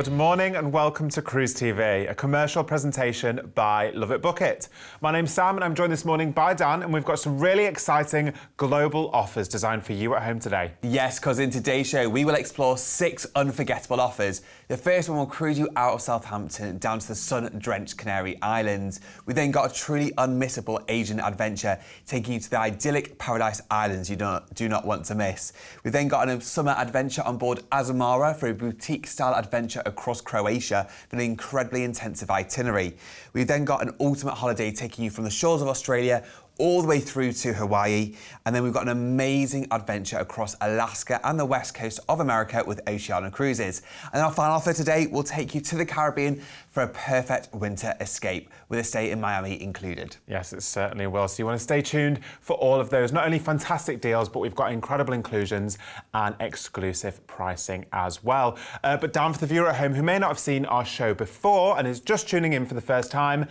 Good morning and welcome to Cruise TV, a commercial presentation by LoveitBookit. My name's Sam and I'm joined this morning by Dan, and we've got some really exciting global offers designed for you at home today. Yes, because in today's show we will explore 6 unforgettable offers. The first one will cruise you out of Southampton down to the sun-drenched Canary Islands. We then got a truly unmissable Asian adventure taking you to the idyllic Paradise Islands you do not want to miss. We then got a summer adventure on board Azamara for a boutique-style adventure across Croatia with an incredibly intensive itinerary. We've then got an ultimate holiday taking you from the shores of Australia all the way through to Hawaii, and then we've got an amazing adventure across Alaska and the west coast of America with Oceania Cruises. And our final offer today will take you to the Caribbean for a perfect winter escape with a stay in Miami included. Yes, it certainly will. So you want to stay tuned for all of those. Not only fantastic deals, but we've got incredible inclusions and exclusive pricing as well. But Dan, for the viewer at home who may not have seen our show before and is just tuning in for the first time,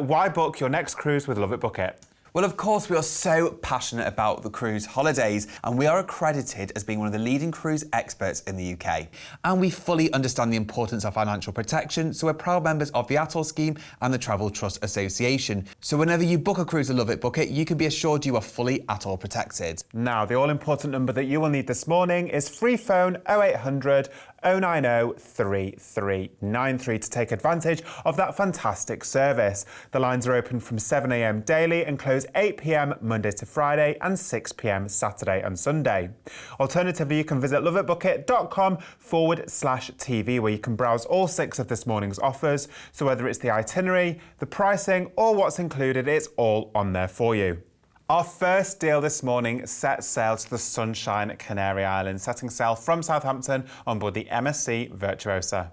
why book your next cruise with LoveitBookit? Well, of course, we are so passionate about the cruise holidays, and we are accredited as being one of the leading cruise experts in the UK. And we fully understand the importance of financial protection, so we're proud members of the Atoll Scheme and the Travel Trust Association. So whenever you book a cruise with LoveitBookit, you can be assured you are fully Atoll protected. Now, the all-important number that you will need this morning is free phone 0800 090 3393 to take advantage of that fantastic service. The lines are open from 7 AM daily and close 8 PM Monday to Friday and 6 PM Saturday and Sunday. Alternatively, you can visit loveitbookit.com/TV where you can browse all 6 of this morning's offers. So whether it's the itinerary, the pricing or what's included, it's all on there for you. Our first deal this morning sets sail to the Sunshine Canary Islands, setting sail from Southampton on board the MSC Virtuosa.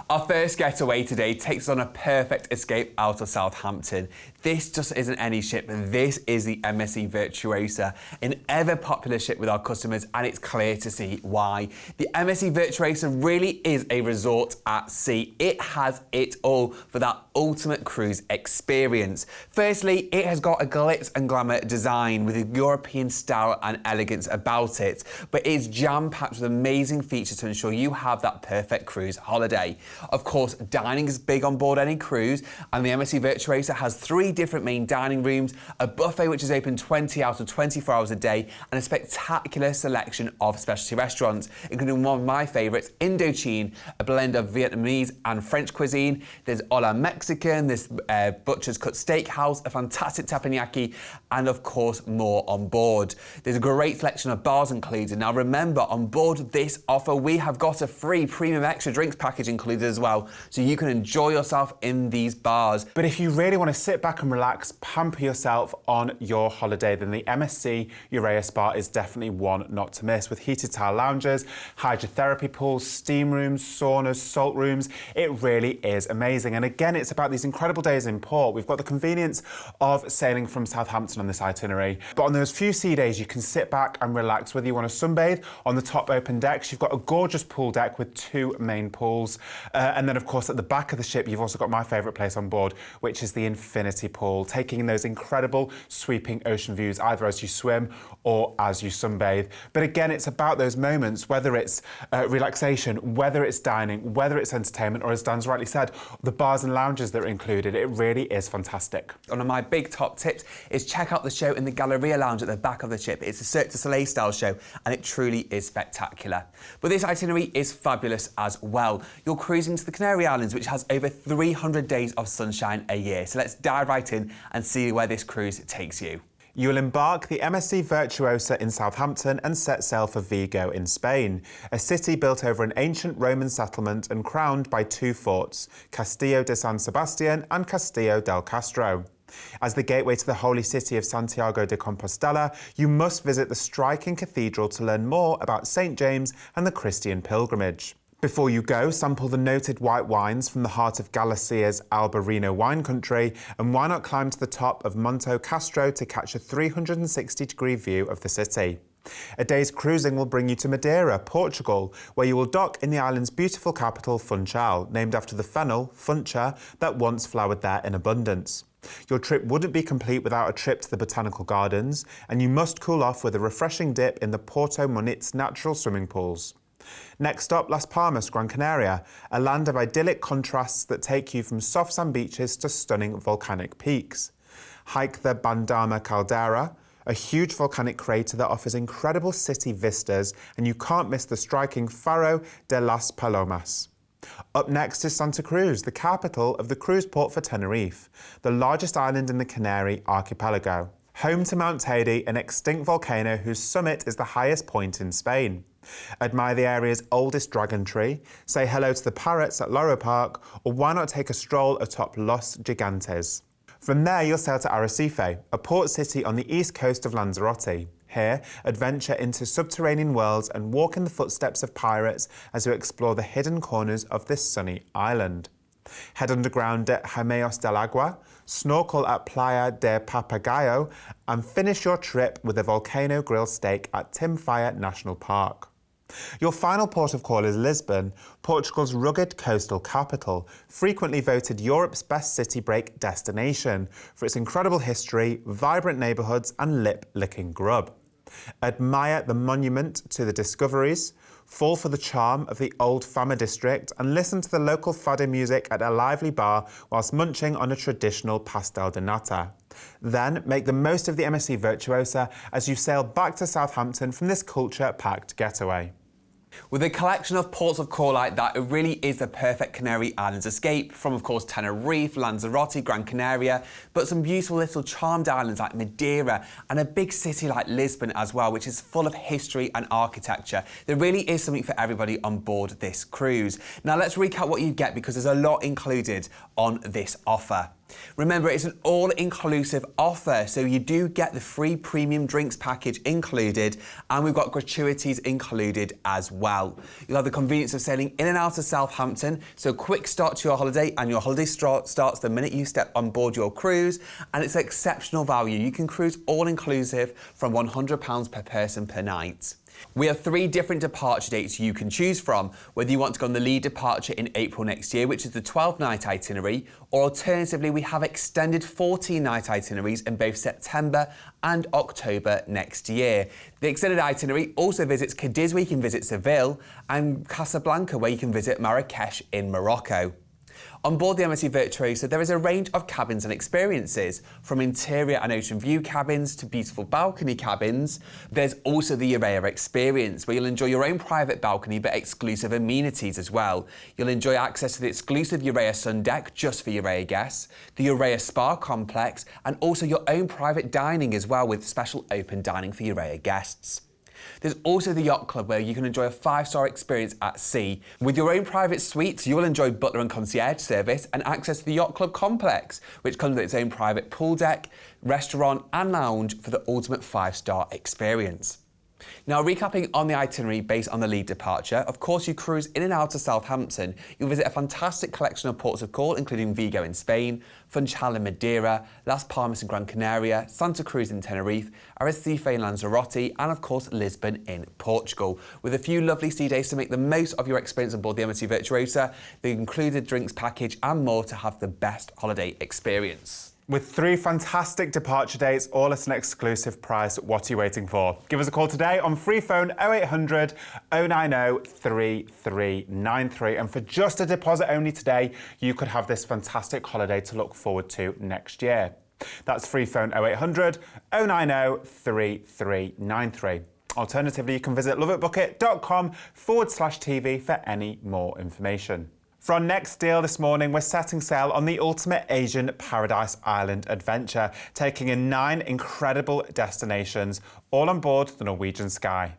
Our first getaway today takes us on a perfect escape out of Southampton. This just isn't any ship, this is the MSC Virtuosa, an ever popular ship with our customers, and it's clear to see why. The MSC Virtuosa really is a resort at sea. It has it all for that ultimate cruise experience. Firstly, it has got a glitz and glamour design with a European style and elegance about it, but it's jam-packed with amazing features to ensure you have that perfect cruise holiday. Of course, dining is big on board any cruise, and the MSC Virtuosa has 3 different main dining rooms, a buffet which is open 20 out of 24 hours a day, and a spectacular selection of specialty restaurants, including one of my favourites, Indochine, a blend of Vietnamese and French cuisine. There's Ola Mexican, there's Butcher's Cut Steakhouse, a fantastic teppanyaki, and of course more on board. There's a great selection of bars included. Now remember, on board this offer we have got a free premium extra drinks package included as well, so you can enjoy yourself in these bars. But if you really want to sit back and relax, pamper yourself on your holiday, then the MSC Urea Spa is definitely one not to miss, with heated tile lounges, hydrotherapy pools, steam rooms, saunas, salt rooms. It really is amazing. And again, it's about these incredible days in port. We've got the convenience of sailing from Southampton on this itinerary, but on those few sea days you can sit back and relax, whether you want to sunbathe on the top open decks. You've got a gorgeous pool deck with 2 main pools. And then, of course, at the back of the ship, you've also got my favourite place on board, which is the infinity pool, taking in those incredible sweeping ocean views, either as you swim or as you sunbathe. But again, it's about those moments, whether it's relaxation, whether it's dining, whether it's entertainment, or as Dan's rightly said, the bars and lounges that are included. It really is fantastic. One of my big top tips is check out the show in the Galleria Lounge at the back of the ship. It's a Cirque du Soleil style show, and it truly is spectacular. But this itinerary is fabulous as well. You're cruising to the Canary Islands, which has over 300 days of sunshine a year. So let's dive right in and see where this cruise takes you. You will embark the MSC Virtuosa in Southampton and set sail for Vigo in Spain, a city built over an ancient Roman settlement and crowned by 2 forts, Castillo de San Sebastian and Castillo del Castro. As the gateway to the holy city of Santiago de Compostela, you must visit the striking cathedral to learn more about St. James and the Christian pilgrimage. Before you go, sample the noted white wines from the heart of Galicia's Albarino wine country, and why not climb to the top of Monte Castro to catch a 360-degree view of the city. A day's cruising will bring you to Madeira, Portugal, where you will dock in the island's beautiful capital, Funchal, named after the fennel, Funcha, that once flowered there in abundance. Your trip wouldn't be complete without a trip to the botanical gardens, and you must cool off with a refreshing dip in the Porto Munit's natural swimming pools. Next up, Las Palmas, Gran Canaria, a land of idyllic contrasts that take you from soft sand beaches to stunning volcanic peaks. Hike the Bandama Caldera, a huge volcanic crater that offers incredible city vistas, and you can't miss the striking Faro de las Palomas. Up next is Santa Cruz, the capital of the cruise port for Tenerife, the largest island in the Canary archipelago. Home to Mount Teide, an extinct volcano whose summit is the highest point in Spain. Admire the area's oldest dragon tree, say hello to the parrots at Loro Park, or why not take a stroll atop Los Gigantes? From there, you'll sail to Arrecife, a port city on the east coast of Lanzarote. Here, adventure into subterranean worlds and walk in the footsteps of pirates as you explore the hidden corners of this sunny island. Head underground at Jameos del Agua, snorkel at Playa de Papagayo, and finish your trip with a volcano grill steak at Timfire National Park. Your final port of call is Lisbon, Portugal's rugged coastal capital, frequently voted Europe's best city break destination for its incredible history, vibrant neighbourhoods and lip-licking grub. Admire the monument to the discoveries, fall for the charm of the old Fama district and listen to the local fado music at a lively bar whilst munching on a traditional pastel de nata. Then make the most of the MSC Virtuosa as you sail back to Southampton from this culture-packed getaway. With a collection of ports of call like that, it really is the perfect Canary Islands escape from, of course, Tenerife, Lanzarote, Gran Canaria, but some beautiful little charmed islands like Madeira and a big city like Lisbon as well, which is full of history and architecture. There really is something for everybody on board this cruise. Now let's recap what you get because there's a lot included on this offer. Remember, it's an all-inclusive offer, so you do get the free premium drinks package included, and we've got gratuities included as well. You'll have the convenience of sailing in and out of Southampton, so quick start to your holiday, and your holiday starts the minute you step on board your cruise, and it's exceptional value. You can cruise all-inclusive from £100 per person per night. We have 3 different departure dates you can choose from, whether you want to go on the lead departure in April next year, which is the 12-night itinerary, or alternatively we have extended 14-night itineraries in both September and October next year. The extended itinerary also visits Cadiz, where you can visit Seville, and Casablanca, where you can visit Marrakesh in Morocco. On board the MSC Virtuosa, there is a range of cabins and experiences, from interior and ocean view cabins to beautiful balcony cabins. There's also the Urea experience, where you'll enjoy your own private balcony but exclusive amenities as well. You'll enjoy access to the exclusive Urea sun deck just for Urea guests, the Urea spa complex, and also your own private dining as well, with special open dining for Urea guests. There's also the Yacht Club, where you can enjoy a 5-star experience at sea. With your own private suites, you'll enjoy butler and concierge service and access to the Yacht Club complex, which comes with its own private pool deck, restaurant and lounge for the ultimate 5-star experience. Now, recapping on the itinerary based on the lead departure, of course you cruise in and out of Southampton. You'll visit a fantastic collection of ports of call, including Vigo in Spain, Funchal in Madeira, Las Palmas in Gran Canaria, Santa Cruz in Tenerife, Arrecife in Lanzarote, and of course Lisbon in Portugal. With a few lovely sea days to make the most of your experience on board the MSC Virtuosa, the included drinks package and more to have the best holiday experience. With 3 fantastic departure dates, all at an exclusive price, what are you waiting for? Give us a call today on free phone 0800 090 3393. And for just a deposit only today, you could have this fantastic holiday to look forward to next year. That's free phone 0800 090 3393. Alternatively, you can visit loveitbookit.com/TV for any more information. For our next deal this morning, we're setting sail on the ultimate Asian paradise island adventure, taking in 9 incredible destinations, all on board the Norwegian Sky.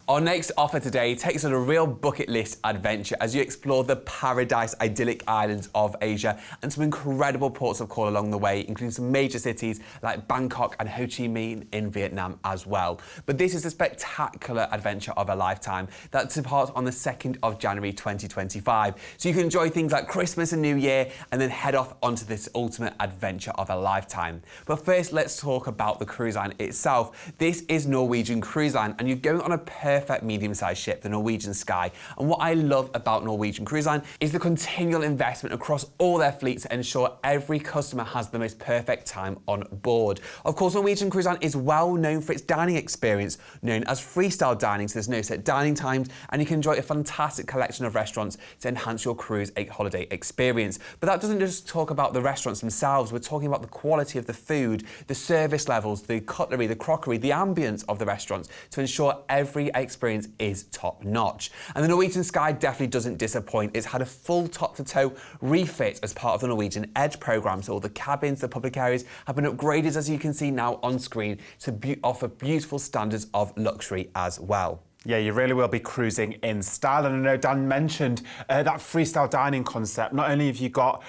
Our next offer today takes on a real bucket list adventure as you explore the paradise idyllic islands of Asia and some incredible ports of call along the way, including some major cities like Bangkok and Ho Chi Minh in Vietnam as well. But this is a spectacular adventure of a lifetime that departs on the 2nd of January 2025. So you can enjoy things like Christmas and New Year and then head off onto this ultimate adventure of a lifetime. But first, let's talk about the cruise line itself. This is Norwegian Cruise Line and you're going on a perfect medium-sized ship, the Norwegian Sky. And what I love about Norwegian Cruise Line is the continual investment across all their fleets to ensure every customer has the most perfect time on board. Of course, Norwegian Cruise Line is well known for its dining experience, known as freestyle dining, so there's no set dining times, and you can enjoy a fantastic collection of restaurants to enhance your cruise holiday experience. But that doesn't just talk about the restaurants themselves, we're talking about the quality of the food, the service levels, the cutlery, the crockery, the ambience of the restaurants to ensure every experience is top notch. And the Norwegian Sky definitely doesn't disappoint. It's had a full top to toe refit as part of the Norwegian Edge programme, so all the cabins, the public areas have been upgraded, as you can see now on screen, to offer beautiful standards of luxury as well. Yeah, you really will be cruising in style. And I know Dan mentioned that freestyle dining concept. Not only have you got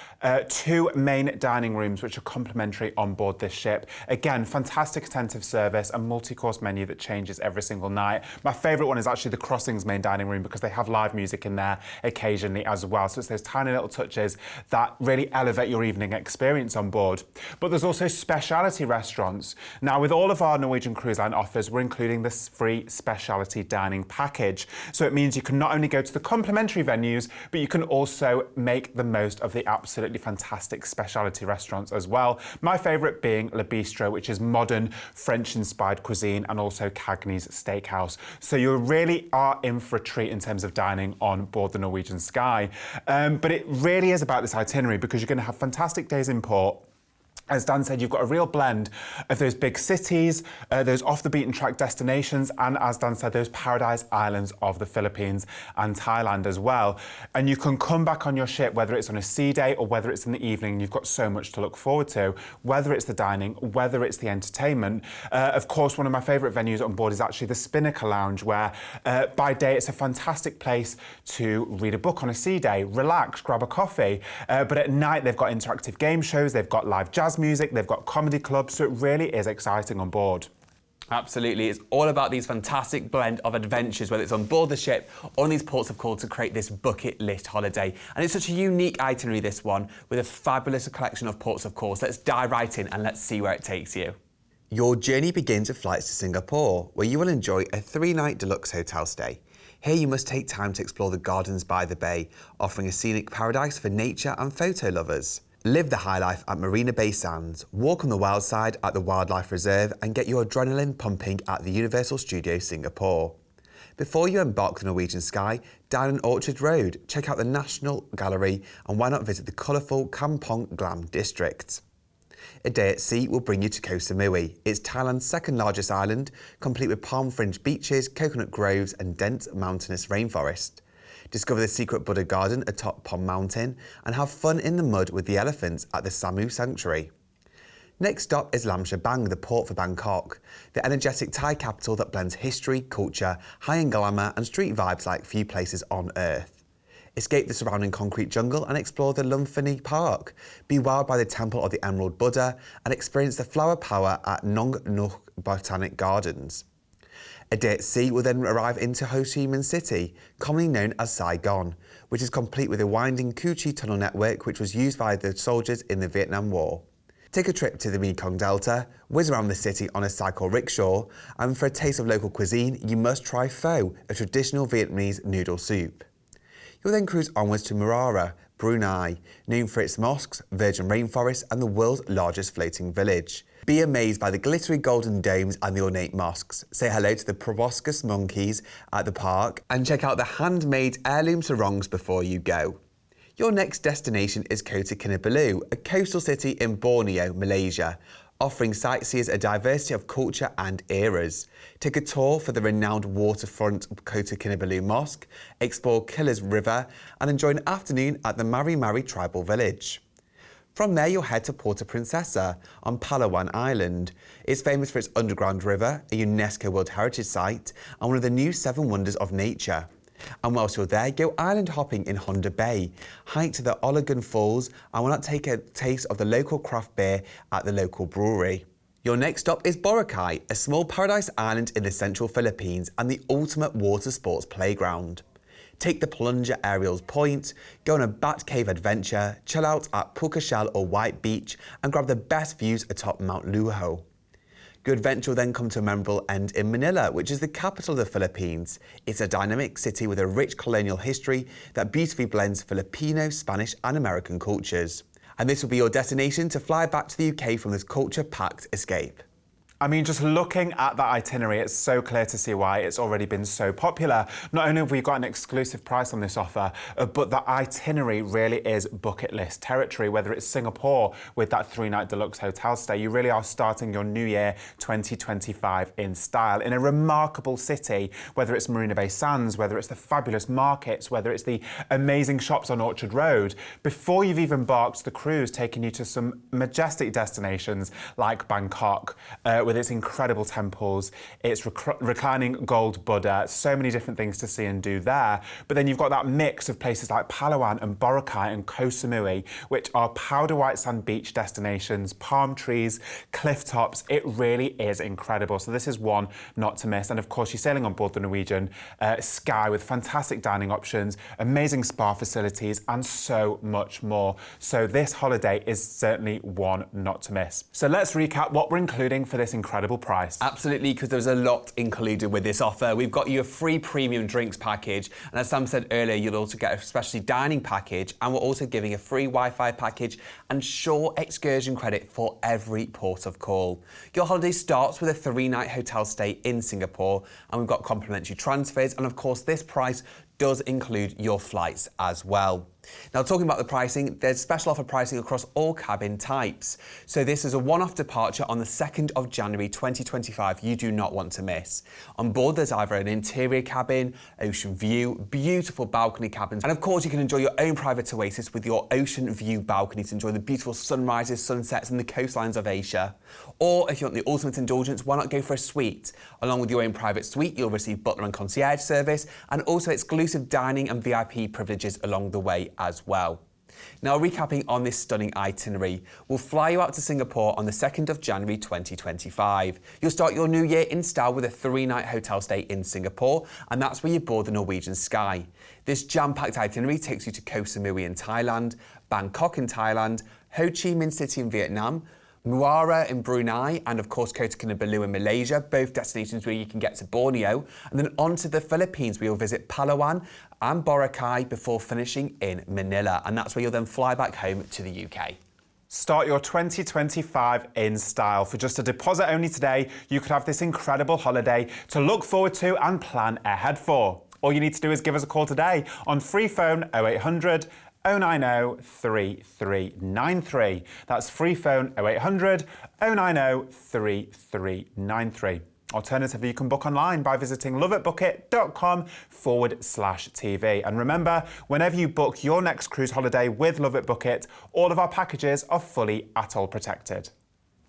2 main dining rooms, which are complimentary on board this ship. Again, fantastic attentive service, a multi-course menu that changes every single night. My favourite one is actually the Crossings main dining room because they have live music in there occasionally as well. So it's those tiny little touches that really elevate your evening experience on board. But there's also specialty restaurants. Now, with all of our Norwegian Cruise Line offers, we're including this free specialty dining package. So it means you can not only go to the complimentary venues, but you can also make the most of the absolutely fantastic specialty restaurants as well. My favourite being Le Bistro, which is modern French-inspired cuisine, and also Cagney's Steakhouse. So you really are in for a treat in terms of dining on board the Norwegian Sky. But it really is about this itinerary because you're going to have fantastic days in port. As Dan said, you've got a real blend of those big cities, those off-the-beaten-track destinations, and as Dan said, those paradise islands of the Philippines and Thailand as well. And you can come back on your ship, whether it's on a sea day or whether it's in the evening. You've got so much to look forward to, whether it's the dining, whether it's the entertainment. Of course, one of my favourite venues on board is actually the Spinnaker Lounge, where by day it's a fantastic place to read a book on a sea day, relax, grab a coffee. But at night they've got interactive game shows, they've got live jazz music, they've got comedy clubs, so it really is exciting on board. Absolutely, it's all about these fantastic blend of adventures, whether it's on board the ship or on these ports of call, to create this bucket list holiday. And it's such a unique itinerary, this one, with a fabulous collection of ports of call. So let's dive right in and let's see where it takes you. Your journey begins with flights to Singapore, where you will enjoy a 3-night deluxe hotel stay. Here you must take time to explore the gardens by the bay, offering a scenic paradise for nature and photo lovers. Live the high life at Marina Bay Sands, walk on the wild side at the Wildlife Reserve, and get your adrenaline pumping at the Universal Studios Singapore. Before you embark the Norwegian Sky, down an Orchard Road, check out the National Gallery, and why not visit the colourful Kampong Glam district. A day at sea will bring you to Koh Samui. It's Thailand's second largest island, complete with palm-fringed beaches, coconut groves and dense mountainous rainforest. Discover the secret Buddha garden atop Pom Mountain and have fun in the mud with the elephants at the Samu Sanctuary. Next stop is Lam Shabang, the port for Bangkok, the energetic Thai capital that blends history, culture, high-end glamour and street vibes like few places on earth. Escape the surrounding concrete jungle and explore the Lumphaní Park. Be wowed by the Temple of the Emerald Buddha and experience the flower power at Nong Nuch Botanic Gardens. A day at sea will then arrive into Ho Chi Minh City, commonly known as Saigon, which is complete with a winding Cu Chi tunnel network which was used by the soldiers in the Vietnam War. Take a trip to the Mekong Delta, whiz around the city on a cycle rickshaw, and for a taste of local cuisine, you must try pho, a traditional Vietnamese noodle soup. You'll then cruise onwards to Murara, Brunei, known for its mosques, virgin rainforests, and the world's largest floating village. Be amazed by the glittery golden domes and the ornate mosques. Say hello to the proboscis monkeys at the park and check out the handmade heirloom sarongs before you go. Your next destination is Kota Kinabalu, a coastal city in Borneo, Malaysia, offering sightseers a diversity of culture and eras. Take a tour for the renowned waterfront Kota Kinabalu Mosque, explore Killers River, and enjoy an afternoon at the Mari Mari tribal village. From there, you'll head to Puerto Princesa on Palawan Island. It's famous for its underground river, a UNESCO World Heritage Site, and one of the new 7 wonders of nature. And whilst you're there, go island hopping in Honda Bay, hike to the Olagun Falls, and why not take a taste of the local craft beer at the local brewery. Your next stop is Boracay, a small paradise island in the central Philippines and the ultimate water sports playground. Take the plunger Ariel's Point, go on a Bat Cave adventure, chill out at Puka Shell or White Beach, and grab the best views atop Mount Luho. Your adventure will then come to a memorable end in Manila, which is the capital of the Philippines. It's a dynamic city with a rich colonial history that beautifully blends Filipino, Spanish and American cultures. And this will be your destination to fly back to the UK from this culture-packed escape. I mean, just looking at that itinerary, it's so clear to see why it's already been so popular. Not only have we got an exclusive price on this offer, but the itinerary really is bucket list territory. Whether it's Singapore with that 3-night deluxe hotel stay, you really are starting your new year 2025 in style, in a remarkable city, whether it's Marina Bay Sands, whether it's the fabulous markets, whether it's the amazing shops on Orchard Road. Before you've even embarked the cruise, taking you to some majestic destinations like Bangkok, with its incredible temples, its reclining gold Buddha, so many different things to see and do there. But then you've got that mix of places like Palawan and Boracay and Koh Samui, which are powder white sand beach destinations, palm trees, cliff tops. It really is incredible. So this is one not to miss. And of course, you're sailing on board the Norwegian Sky with fantastic dining options, amazing spa facilities, and so much more. So this holiday is certainly one not to miss. So let's recap what we're including for this incredible price. Absolutely, because there's a lot included with this offer. We've got you a free premium drinks package, and as Sam said earlier, you'll also get a specialty dining package, and we're also giving a free Wi-Fi package and shore excursion credit for every port of call. Your holiday starts with a 3-night hotel stay in Singapore, and we've got complimentary transfers, and of course this price does include your flights as well. Now, talking about the pricing, there's special offer pricing across all cabin types. So this is a one-off departure on the 2nd of January 2025 you do not want to miss. On board, there's either an interior cabin, ocean view, beautiful balcony cabins, and of course you can enjoy your own private oasis with your ocean view balcony to enjoy the beautiful sunrises, sunsets and the coastlines of Asia. Or if you want the ultimate indulgence, why not go for a suite? Along with your own private suite, you'll receive butler and concierge service, and also exclusive dining and VIP privileges along the way as well. Now, recapping on this stunning itinerary, we'll fly you out to Singapore on the 2nd of January 2025. You'll start your new year in style with a 3-night hotel stay in Singapore, and that's where you board the Norwegian Sky. This jam-packed itinerary takes you to Koh Samui in Thailand, Bangkok in Thailand, Ho Chi Minh City in Vietnam, Muara in Brunei, and of course Kota Kinabalu in Malaysia, both destinations where you can get to Borneo, and then on to the Philippines where you'll visit Palawan and Boracay before finishing in Manila, and that's where you'll then fly back home to the UK. Start your 2025 in style. For just a deposit only today, you could have this incredible holiday to look forward to and plan ahead for. All you need to do is give us a call today on free phone 0800 090 3393. That's free phone 0800 090 3393. Alternatively, you can book online by visiting loveitbookit.com/TV. And remember, whenever you book your next cruise holiday with LoveitBookit, all of our packages are fully ATOL protected.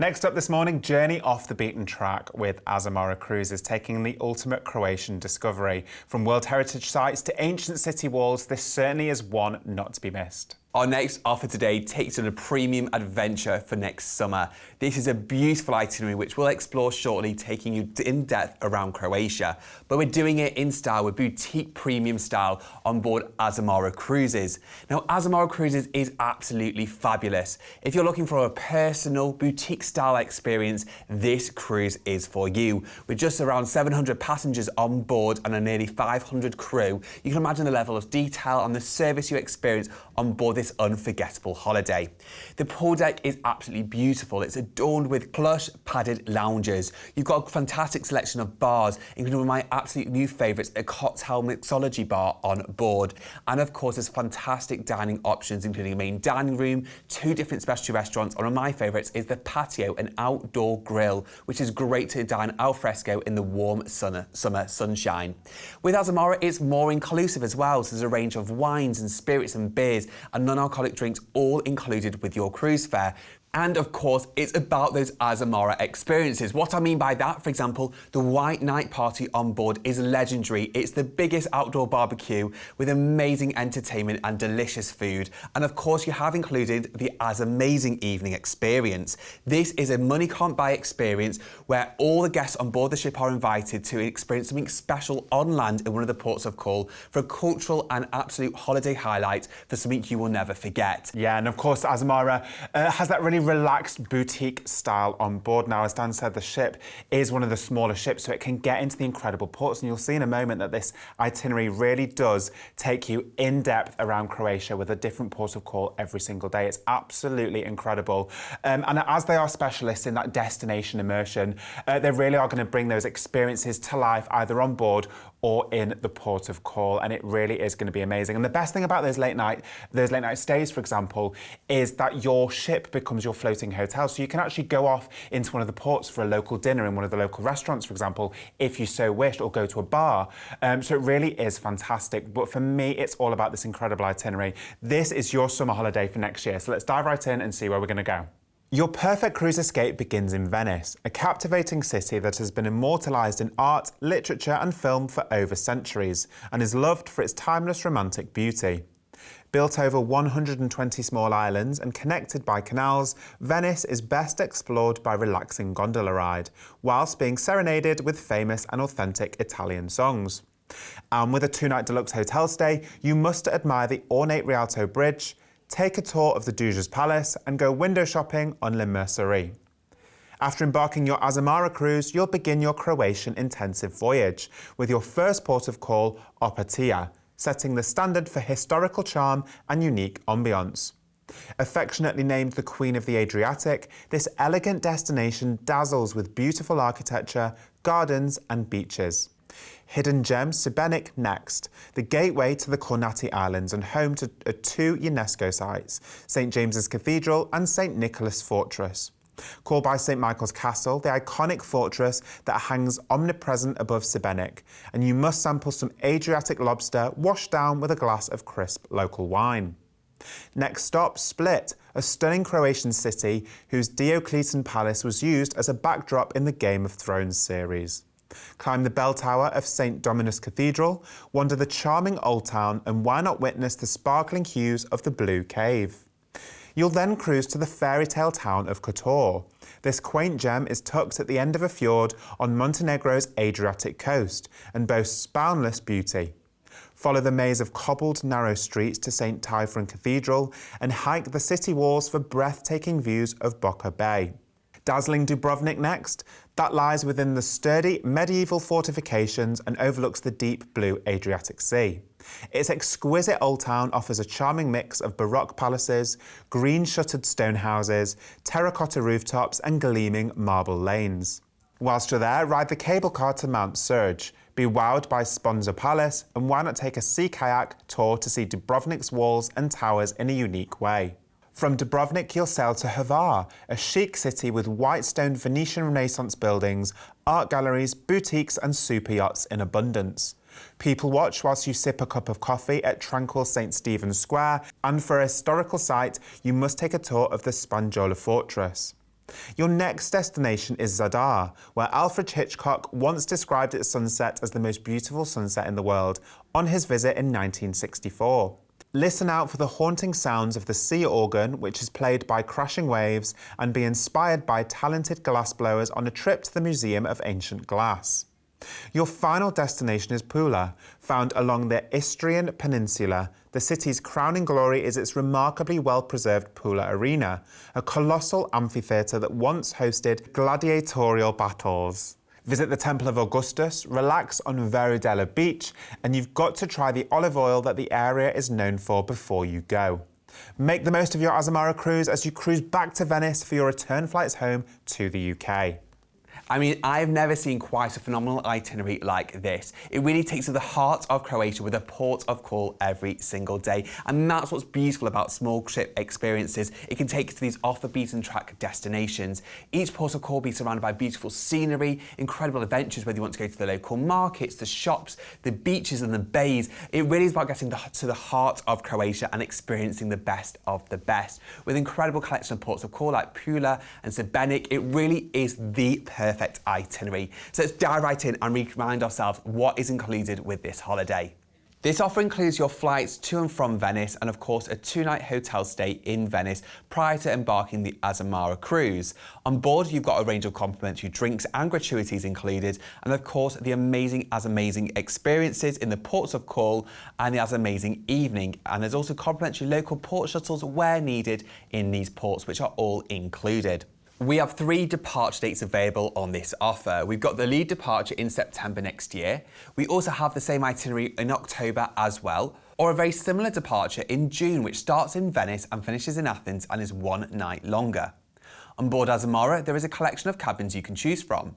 Next up this morning, journey off the beaten track with Azamara Cruises, taking the ultimate Croatian discovery. From World Heritage sites to ancient city walls, this certainly is one not to be missed. Our next offer today takes on a premium adventure for next summer. This is a beautiful itinerary which we'll explore shortly, taking you in depth around Croatia. But we're doing it in style with boutique premium style on board Azamara Cruises. Now, Azamara Cruises is absolutely fabulous. If you're looking for a personal boutique style experience, this cruise is for you. With just around 700 passengers on board and a nearly 500 crew, you can imagine the level of detail and the service you experience on board this unforgettable holiday. The pool deck is absolutely beautiful. It's adorned with plush padded lounges. You've got a fantastic selection of bars, including one of my absolute new favourites, a cocktail mixology bar on board. And of course, there's fantastic dining options, including a main dining room, 2 different specialty restaurants. One of my favourites is the patio, an outdoor grill, which is great to dine al fresco in the warm summer sunshine. With Azamara, it's more inclusive as well. So there's a range of wines and spirits and beers and non-alcoholic drinks all included with your cruise fare. And of course, it's about those Azamara experiences. What I mean by that, for example, the White Night Party on board is legendary. It's the biggest outdoor barbecue with amazing entertainment and delicious food. And of course, you have included the Amazing Evening experience. This is a money can't buy experience where all the guests on board the ship are invited to experience something special on land in one of the ports of call for a cultural and absolute holiday highlight for something you will never forget. Yeah, and of course, Azamara has that really really relaxed boutique style on board. Now, as Dan said, the ship is one of the smaller ships, so it can get into the incredible ports. And you'll see in a moment that this itinerary really does take you in depth around Croatia with a different port of call every single day. It's absolutely incredible. And as they are specialists in that destination immersion, they really are going to bring those experiences to life either on board or in the port of call, and it really is going to be amazing. And the best thing about those late night stays, for example, is that your ship becomes your floating hotel. So you can actually go off into one of the ports for a local dinner in one of the local restaurants, for example, if you so wished, or go to a bar. So it really is fantastic. But for me, it's all about this incredible itinerary. This is your summer holiday for next year. So let's dive right in and see where we're going to go. Your perfect cruise escape begins in Venice, a captivating city that has been immortalised in art, literature and film for over centuries, and is loved for its timeless romantic beauty. Built over 120 small islands and connected by canals, Venice is best explored by relaxing gondola ride, whilst being serenaded with famous and authentic Italian songs. And with a 2-night deluxe hotel stay, you must admire the ornate Rialto Bridge, take a tour of the Doge's Palace and go window shopping on Le Mercerie. After embarking your Azamara cruise, you'll begin your Croatian intensive voyage, with your first port of call, Opatija, setting the standard for historical charm and unique ambience. Affectionately named the Queen of the Adriatic, this elegant destination dazzles with beautiful architecture, gardens and beaches. Hidden gem Šibenik next, the gateway to the Kornati Islands and home to 2 UNESCO sites, St James's Cathedral and St Nicholas Fortress. Called by St Michael's Castle, the iconic fortress that hangs omnipresent above Šibenik, and you must sample some Adriatic lobster washed down with a glass of crisp local wine. Next stop, Split, a stunning Croatian city whose Diocletian Palace was used as a backdrop in the Game of Thrones series. Climb the bell tower of St Dominus Cathedral, wander the charming Old Town, and why not witness the sparkling hues of the Blue Cave? You'll then cruise to the fairy tale town of Kotor. This quaint gem is tucked at the end of a fjord on Montenegro's Adriatic coast and boasts boundless beauty. Follow the maze of cobbled narrow streets to St Typhon Cathedral and hike the city walls for breathtaking views of Boca Bay. Dazzling Dubrovnik next, that lies within the sturdy medieval fortifications and overlooks the deep blue Adriatic Sea. Its exquisite old town offers a charming mix of Baroque palaces, green shuttered stone houses, terracotta rooftops and gleaming marble lanes. Whilst you're there, ride the cable car to Mount Surge, be wowed by Sponza Palace, and why not take a sea kayak tour to see Dubrovnik's walls and towers in a unique way. From Dubrovnik, you'll sail to Hvar, a chic city with white-stone Venetian Renaissance buildings, art galleries, boutiques and super yachts in abundance. People watch whilst you sip a cup of coffee at tranquil St Stephen's Square, and for a historical site, you must take a tour of the Spanjola Fortress. Your next destination is Zadar, where Alfred Hitchcock once described its sunset as the most beautiful sunset in the world on his visit in 1964. Listen out for the haunting sounds of the sea organ, which is played by crashing waves, and be inspired by talented glassblowers on a trip to the Museum of Ancient Glass. Your final destination is Pula, found along the Istrian Peninsula. The city's crowning glory is its remarkably well-preserved Pula Arena, a colossal amphitheatre that once hosted gladiatorial battles. Visit the Temple of Augustus, relax on Veridella Beach, and you've got to try the olive oil that the area is known for before you go. Make the most of your Azamara cruise as you cruise back to Venice for your return flights home to the UK. I mean, I've never seen quite a phenomenal itinerary like this. It really takes to the heart of Croatia with a port of call every single day. And that's what's beautiful about small trip experiences. It can take you to these off the beaten track destinations. Each port of call will be surrounded by beautiful scenery, incredible adventures, whether you want to go to the local markets, the shops, the beaches and the bays. It really is about getting to the heart of Croatia and experiencing the best of the best. With incredible collection of ports of call like Pula and Šibenik, it really is the perfect itinerary. So let's dive right in and remind ourselves what is included with this holiday. This offer includes your flights to and from Venice and of course a 2-night hotel stay in Venice prior to embarking the Azamara cruise. On board you've got a range of complimentary drinks and gratuities included, and of course the amazing experiences in the ports of call and the Amazing evening, and there's also complimentary local port shuttles where needed in these ports, which are all included. We have 3 departure dates available on this offer. We've got the lead departure in September next year. We also have the same itinerary in October as well, or a very similar departure in June, which starts in Venice and finishes in Athens and is 1 night longer. On board Azamara, there is a collection of cabins you can choose from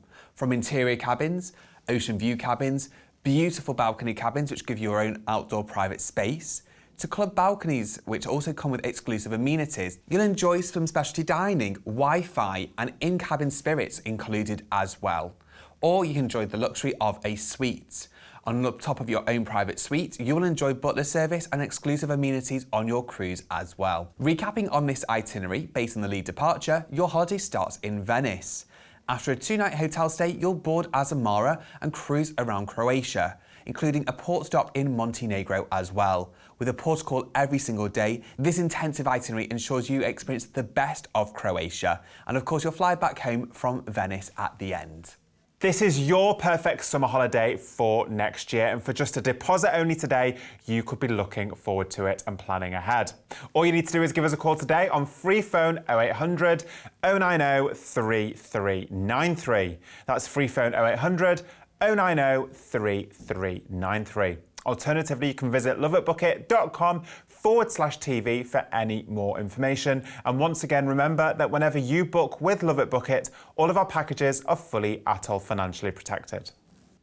interior cabins, ocean view cabins, beautiful balcony cabins which give you your own outdoor private space, to club balconies, which also come with exclusive amenities. You'll enjoy some specialty dining, Wi-Fi and in-cabin spirits included as well. Or you can enjoy the luxury of a suite. On the top of your own private suite, you will enjoy butler service and exclusive amenities on your cruise as well. Recapping on this itinerary, based on the lead departure, your holiday starts in Venice. After a 2-night hotel stay, you'll board Azamara and cruise around Croatia, including a port stop in Montenegro as well. With a port call every single day, this intensive itinerary ensures you experience the best of Croatia. And of course, you'll fly back home from Venice at the end. This is your perfect summer holiday for next year, and for just a deposit only today, you could be looking forward to it and planning ahead. All you need to do is give us a call today on free phone 0800 090 3393. That's free phone 0800 090 3393. Alternatively, you can visit loveitbookit.com/TV for any more information. And once again, remember that whenever you book with Love It Book It, all of our packages are fully ATOL financially protected.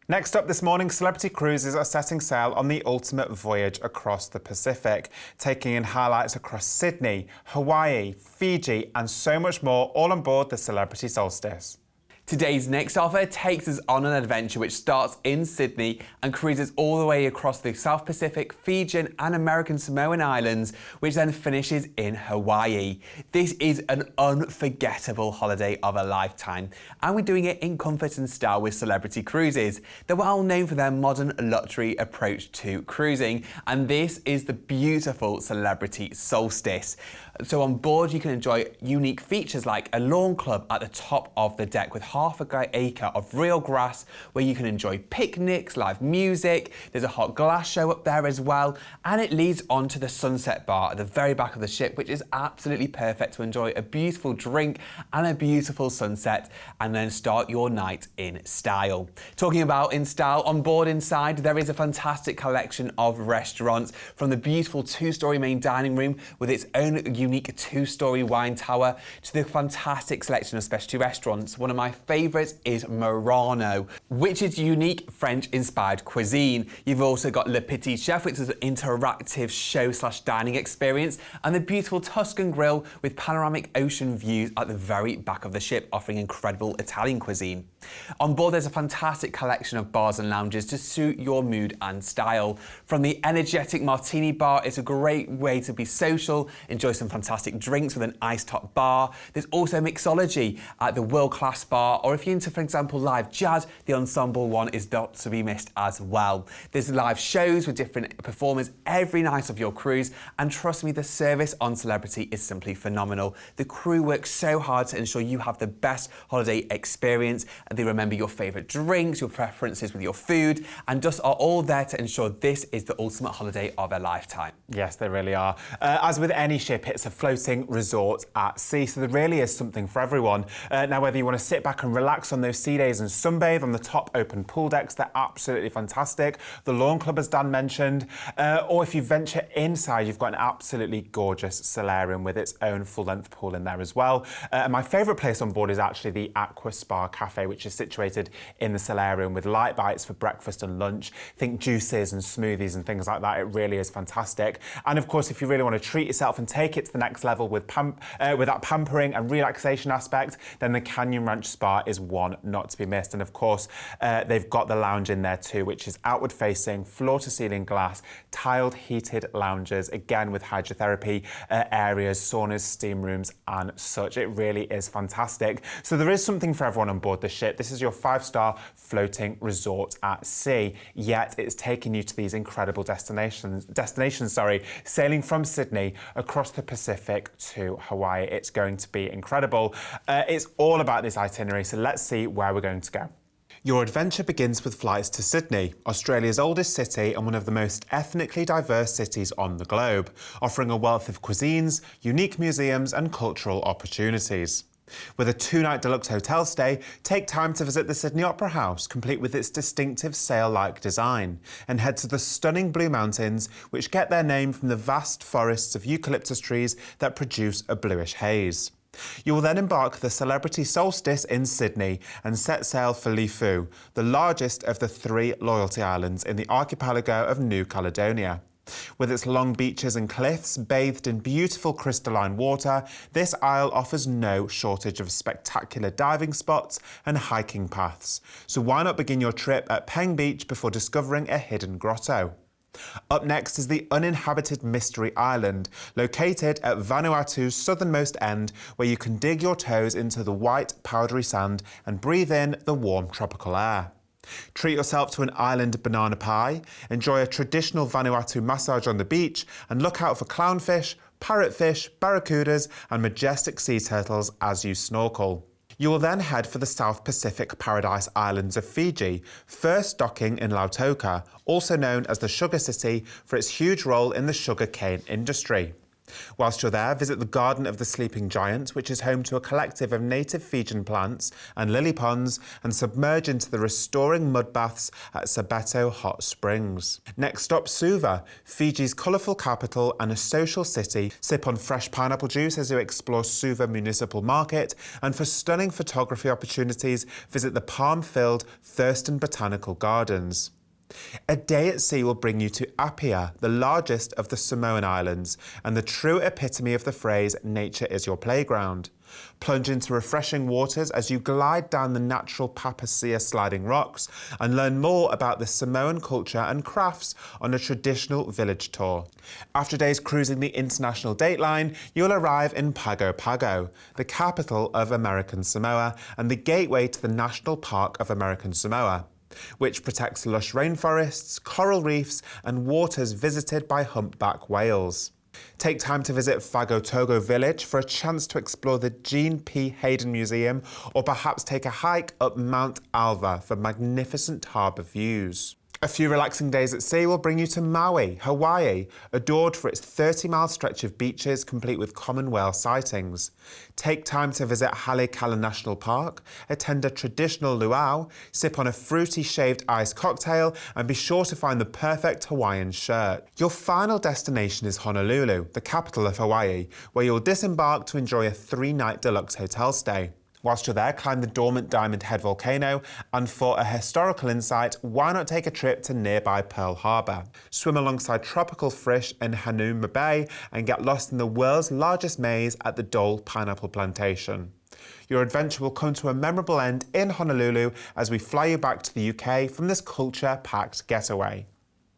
Next up this morning, Celebrity Cruises are setting sail on the ultimate voyage across the Pacific, taking in highlights across Sydney, Hawaii, Fiji, and so much more, all on board the Celebrity Solstice. Today's next offer takes us on an adventure which starts in Sydney and cruises all the way across the South Pacific, Fijian and American Samoan Islands, which then finishes in Hawaii. This is an unforgettable holiday of a lifetime, and we're doing it in comfort and style with Celebrity Cruises. They're well known for their modern luxury approach to cruising, and this is the beautiful Celebrity Solstice. So on board you can enjoy unique features like a lawn club at the top of the deck with half an acre of real grass where you can enjoy picnics, live music. There's a hot glass show up there as well, and it leads on to the sunset bar at the very back of the ship, which is absolutely perfect to enjoy a beautiful drink and a beautiful sunset and then start your night in style. Talking about in style, on board inside there is a fantastic collection of restaurants, from the beautiful 2-story main dining room with its own unique 2-story wine tower to the fantastic selection of specialty restaurants. One of my favourites is Murano, which is unique French-inspired cuisine. You've also got Le Petit Chef, which is an interactive show/dining experience, and the beautiful Tuscan Grill with panoramic ocean views at the very back of the ship, offering incredible Italian cuisine. On board there's a fantastic collection of bars and lounges to suit your mood and style. From the energetic martini bar, it's a great way to be social, enjoy some fantastic drinks with an iced top bar. There's also mixology at the world-class bar, or if you're into, for example, live jazz, the ensemble one is not to be missed as well. There's live shows with different performers every night of your cruise, and trust me, the service on Celebrity is simply phenomenal. The crew works so hard to ensure you have the best holiday experience, and they remember your favourite drinks, your preferences with your food, and just are all there to ensure this is the ultimate holiday of a lifetime. Yes, they really are. As with any ship, it's a floating resort at sea, so there really is something for everyone. Now, whether you want to sit back and relax on those sea days and sunbathe on the top open pool decks, they're absolutely fantastic. The lawn club, as Dan mentioned, or if you venture inside, you've got an absolutely gorgeous solarium with its own full-length pool in there as well. And my favourite place on board is actually the Aqua Spa Cafe, which is situated in the solarium with light bites for breakfast and lunch. Think juices and smoothies and things like that. It really is fantastic. And of course, if you really want to treat yourself and take it to the next level with that pampering and relaxation aspect, then the Canyon Ranch Spa is one not to be missed. And of course, they've got the lounge in there too, which is outward facing, floor to ceiling glass, tiled heated lounges, again with hydrotherapy areas, saunas, steam rooms and such. It really is fantastic. So there is something for everyone on board the ship. ship. This is your 5-star floating resort at sea, yet it's taking you to these incredible destinations, sailing from Sydney across the Pacific to Hawaii. It's going to be incredible. It's all about this itinerary, so let's see where we're going to go. Your adventure begins with flights to Sydney, Australia's oldest city and one of the most ethnically diverse cities on the globe, offering a wealth of cuisines, unique museums and cultural opportunities. With a 2-night deluxe hotel stay, take time to visit the Sydney Opera House, complete with its distinctive sail-like design, and head to the stunning Blue Mountains, which get their name from the vast forests of eucalyptus trees that produce a bluish haze. You will then embark the celebrity solstice in Sydney and set sail for Lifu, the largest of the 3 loyalty islands in the archipelago of New Caledonia. With its long beaches and cliffs bathed in beautiful crystalline water, this isle offers no shortage of spectacular diving spots and hiking paths. So why not begin your trip at Peng Beach before discovering a hidden grotto? Up next is the uninhabited Mystery Island, located at Vanuatu's southernmost end, where you can dig your toes into the white, powdery sand and breathe in the warm tropical air. Treat yourself to an island banana pie, enjoy a traditional Vanuatu massage on the beach, and look out for clownfish, parrotfish, barracudas, and majestic sea turtles as you snorkel. You will then head for the South Pacific Paradise Islands of Fiji, first docking in Lautoka, also known as the Sugar City for its huge role in the sugar cane industry. Whilst you're there, visit the Garden of the Sleeping Giant, which is home to a collective of native Fijian plants and lily ponds, and submerge into the restoring mud baths at Sabeto Hot Springs. Next stop, Suva, Fiji's colourful capital and a social city. Sip on fresh pineapple juice as you explore Suva Municipal Market, and for stunning photography opportunities, visit the palm-filled Thurston Botanical Gardens. A day at sea will bring you to Apia, the largest of the Samoan Islands, and the true epitome of the phrase, nature is your playground. Plunge into refreshing waters as you glide down the natural Papasia sliding rocks and learn more about the Samoan culture and crafts on a traditional village tour. After days cruising the international dateline, you'll arrive in Pago Pago, the capital of American Samoa and the gateway to the National Park of American Samoa, which protects lush rainforests, coral reefs and waters visited by humpback whales. Take time to visit Fagotogo village for a chance to explore the Jean P. Hayden Museum, or perhaps take a hike up Mount Alva for magnificent harbour views. A few relaxing days at sea will bring you to Maui, Hawaii, adored for its 30-mile stretch of beaches complete with common whale sightings. Take time to visit Haleakala National Park, attend a traditional luau, sip on a fruity shaved ice cocktail, and be sure to find the perfect Hawaiian shirt. Your final destination is Honolulu, the capital of Hawaii, where you'll disembark to enjoy a 3-night deluxe hotel stay. Whilst you're there, climb the dormant Diamond Head volcano, and for a historical insight, why not take a trip to nearby Pearl Harbor? Swim alongside tropical fish in Hanuma Bay and get lost in the world's largest maze at the Dole Pineapple Plantation. Your adventure will come to a memorable end in Honolulu as we fly you back to the UK from this culture-packed getaway.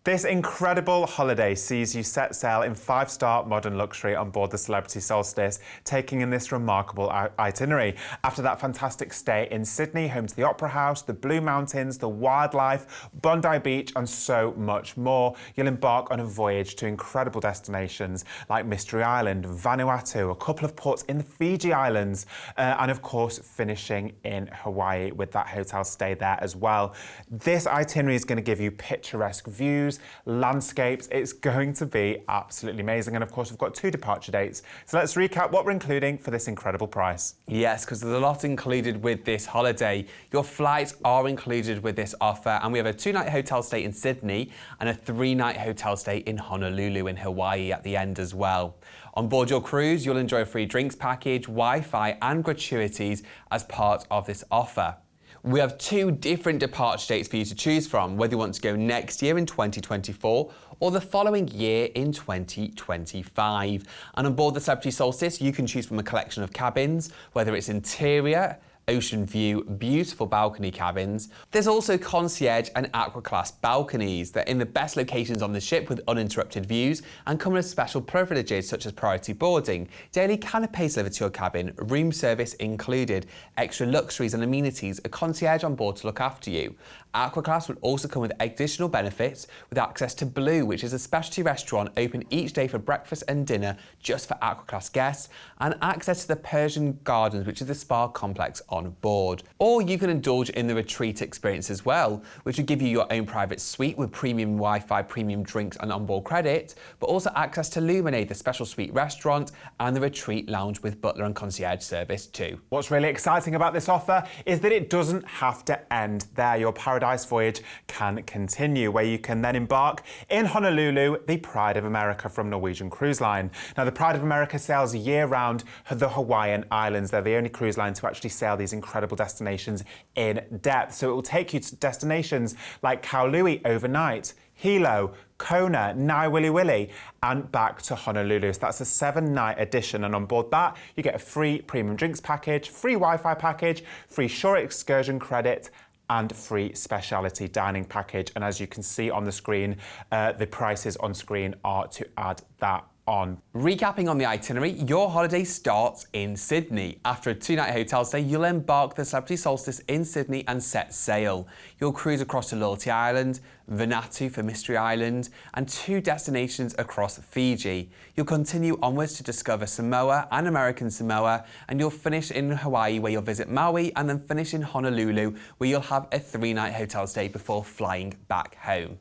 This incredible holiday sees you set sail in 5-star modern luxury on board the Celebrity Solstice, taking in this remarkable itinerary. After that fantastic stay in Sydney, home to the Opera House, the Blue Mountains, the wildlife, Bondi Beach and so much more, you'll embark on a voyage to incredible destinations like Mystery Island, Vanuatu, a couple of ports in the Fiji Islands, and of course finishing in Hawaii with that hotel stay there as well. This itinerary is going to give you picturesque views, landscapes. It's going to be absolutely amazing. And of course, we've got 2 departure dates. So let's recap what we're including for this incredible price. Yes, because there's a lot included with this holiday. Your flights are included with this offer, and we have a 2-night hotel stay in Sydney and a 3-night hotel stay in Honolulu in Hawaii at the end as well. On board your cruise, you'll enjoy a free drinks package, Wi-Fi and gratuities as part of this offer. We have 2 different departure dates for you to choose from, whether you want to go next year in 2024 or the following year in 2025. And on board the Celebrity Solstice, you can choose from a collection of cabins, whether it's interior, ocean view, beautiful balcony cabins. There's also concierge and aqua class balconies. They're in the best locations on the ship with uninterrupted views and come with special privileges such as priority boarding, daily canapes delivered to your cabin, room service included, extra luxuries and amenities, a concierge on board to look after you. Aqua class would also come with additional benefits with access to Blue, which is a specialty restaurant open each day for breakfast and dinner just for aqua class guests, and access to the Persian Gardens, which is the spa complex on board. Or you can indulge in the retreat experience as well, which would give you your own private suite with premium Wi-Fi, premium drinks and onboard credit, but also access to Luminate, the special suite restaurant, and the retreat lounge with butler and concierge service too. What's really exciting about this offer is that it doesn't have to end there. Your Paradise voyage can continue, where you can then embark in Honolulu, the Pride of America from Norwegian Cruise Line. Now, the Pride of America sails year-round the Hawaiian Islands. They're the only cruise line to actually sail these incredible destinations in depth. So it will take you to destinations like Kaului overnight, Hilo, Kona, Naiwili, and back to Honolulu. So that's a 7-night edition, and on board that, you get a free premium drinks package, free Wi-Fi package, free shore excursion credit, and free specialty dining package. And as you can see on the screen, the prices on screen are to add that on. Recapping on the itinerary, your holiday starts in Sydney. After a 2-night hotel stay, you'll embark the Celebrity Solstice in Sydney and set sail. You'll cruise across to Loyalty Island, Vanuatu for Mystery Island, and 2 destinations across Fiji. You'll continue onwards to discover Samoa and American Samoa, and you'll finish in Hawaii, where you'll visit Maui, and then finish in Honolulu, where you'll have a 3-night hotel stay before flying back home.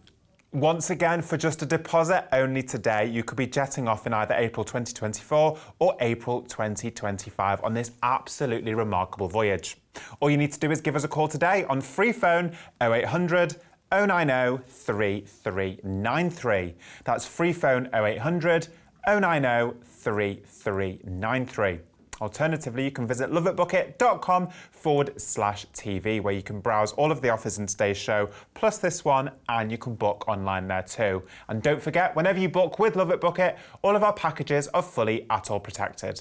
Once again, for just a deposit only today, you could be jetting off in either April 2024 or April 2025 on this absolutely remarkable voyage. All you need to do is give us a call today on free phone 0800 090 3393. That's free phone 0800 090 3393. Alternatively, you can visit loveitbookit.com/TV, where you can browse all of the offers in today's show, plus this one, and you can book online there too. And don't forget, whenever you book with LoveitBookit, all of our packages are fully ATOL protected.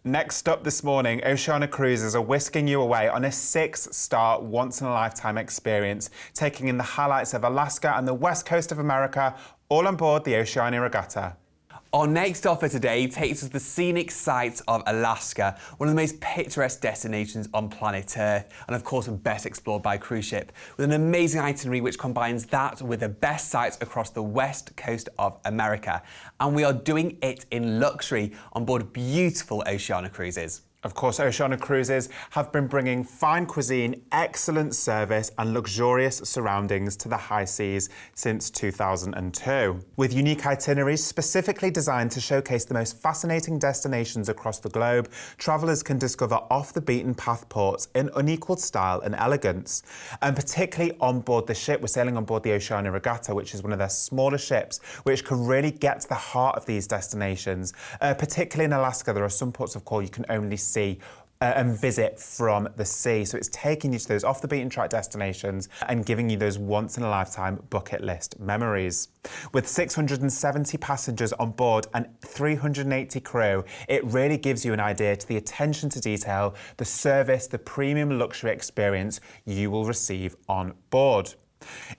Next up this morning, Oceania Cruises are whisking you away on a 6-star, once-in-a-lifetime experience, taking in the highlights of Alaska and the west coast of America, all on board the Oceania Regatta. Our next offer today takes us to the scenic sights of Alaska, one of the most picturesque destinations on planet Earth, and of course best explored by cruise ship, with an amazing itinerary which combines that with the best sights across the west coast of America. And we are doing it in luxury on board beautiful Oceania Cruises. Of course, Oceania Cruises have been bringing fine cuisine, excellent service and luxurious surroundings to the high seas since 2002. With unique itineraries specifically designed to showcase the most fascinating destinations across the globe, travellers can discover off-the-beaten-path ports in unequalled style and elegance. And particularly on board the ship, we're sailing on board the Oceania Regatta, which is one of their smaller ships, which can really get to the heart of these destinations. Particularly in Alaska, there are some ports of call you can only see and visit from the sea. So it's taking you to those off-the-beaten-track destinations and giving you those once-in-a-lifetime bucket list memories. With 670 passengers on board and 380 crew, it really gives you an idea to the attention to detail, the service, the premium luxury experience you will receive on board.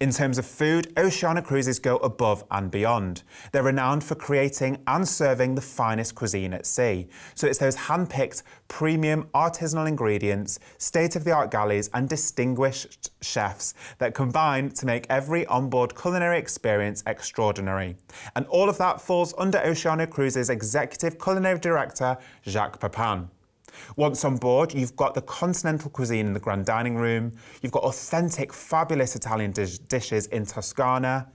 In terms of food, Oceania Cruises go above and beyond. They're renowned for creating and serving the finest cuisine at sea. So it's those hand-picked, premium, artisanal ingredients, state-of-the-art galleys and distinguished chefs that combine to make every onboard culinary experience extraordinary. And all of that falls under Oceania Cruises' Executive Culinary Director, Jacques Papin. Once on board, you've got the continental cuisine in the grand dining room, you've got authentic, fabulous Italian dishes in Toscana,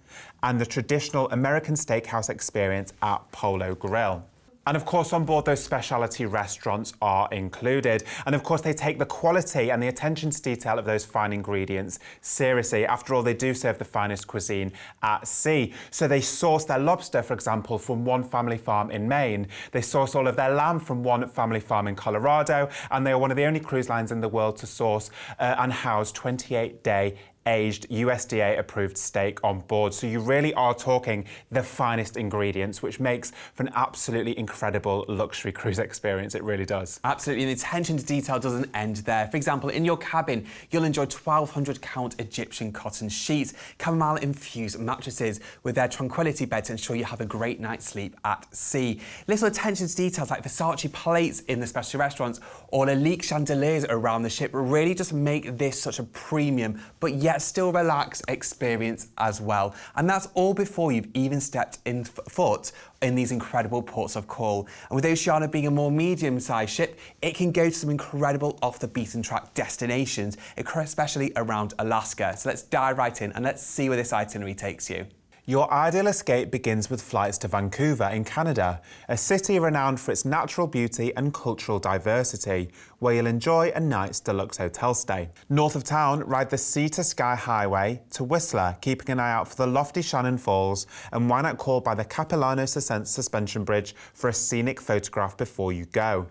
and the traditional American steakhouse experience at Polo Grill. And of course, on board, those specialty restaurants are included. And of course, they take the quality and the attention to detail of those fine ingredients seriously. After all, they do serve the finest cuisine at sea. So they source their lobster, for example, from one family farm in Maine. They source all of their lamb from one family farm in Colorado. And they are one of the only cruise lines in the world to source and house 28-day aged USDA approved steak on board. So you really are talking the finest ingredients, which makes for an absolutely incredible luxury cruise experience. It really does. Absolutely, and the attention to detail doesn't end there. For example, in your cabin, you'll enjoy 1,200 count Egyptian cotton sheets, chamomile infused mattresses with their tranquility bed to ensure you have a great night's sleep at sea. Little attention to details like Versace plates in the specialty restaurants or Lalique chandeliers around the ship really just make this such a premium but yet still relaxed experience as well. And that's all before you've even stepped in foot in these incredible ports of call. And with Oceania being a more medium-sized ship, it can go to some incredible off-the-beaten-track destinations, especially around Alaska. So let's dive right in and let's see where this itinerary takes you. Your ideal escape begins with flights to Vancouver in Canada, a city renowned for its natural beauty and cultural diversity, where you'll enjoy a night's deluxe hotel stay. North of town, ride the Sea to Sky Highway to Whistler, keeping an eye out for the lofty Shannon Falls, and why not call by the Capilano Suspension Bridge for a scenic photograph before you go.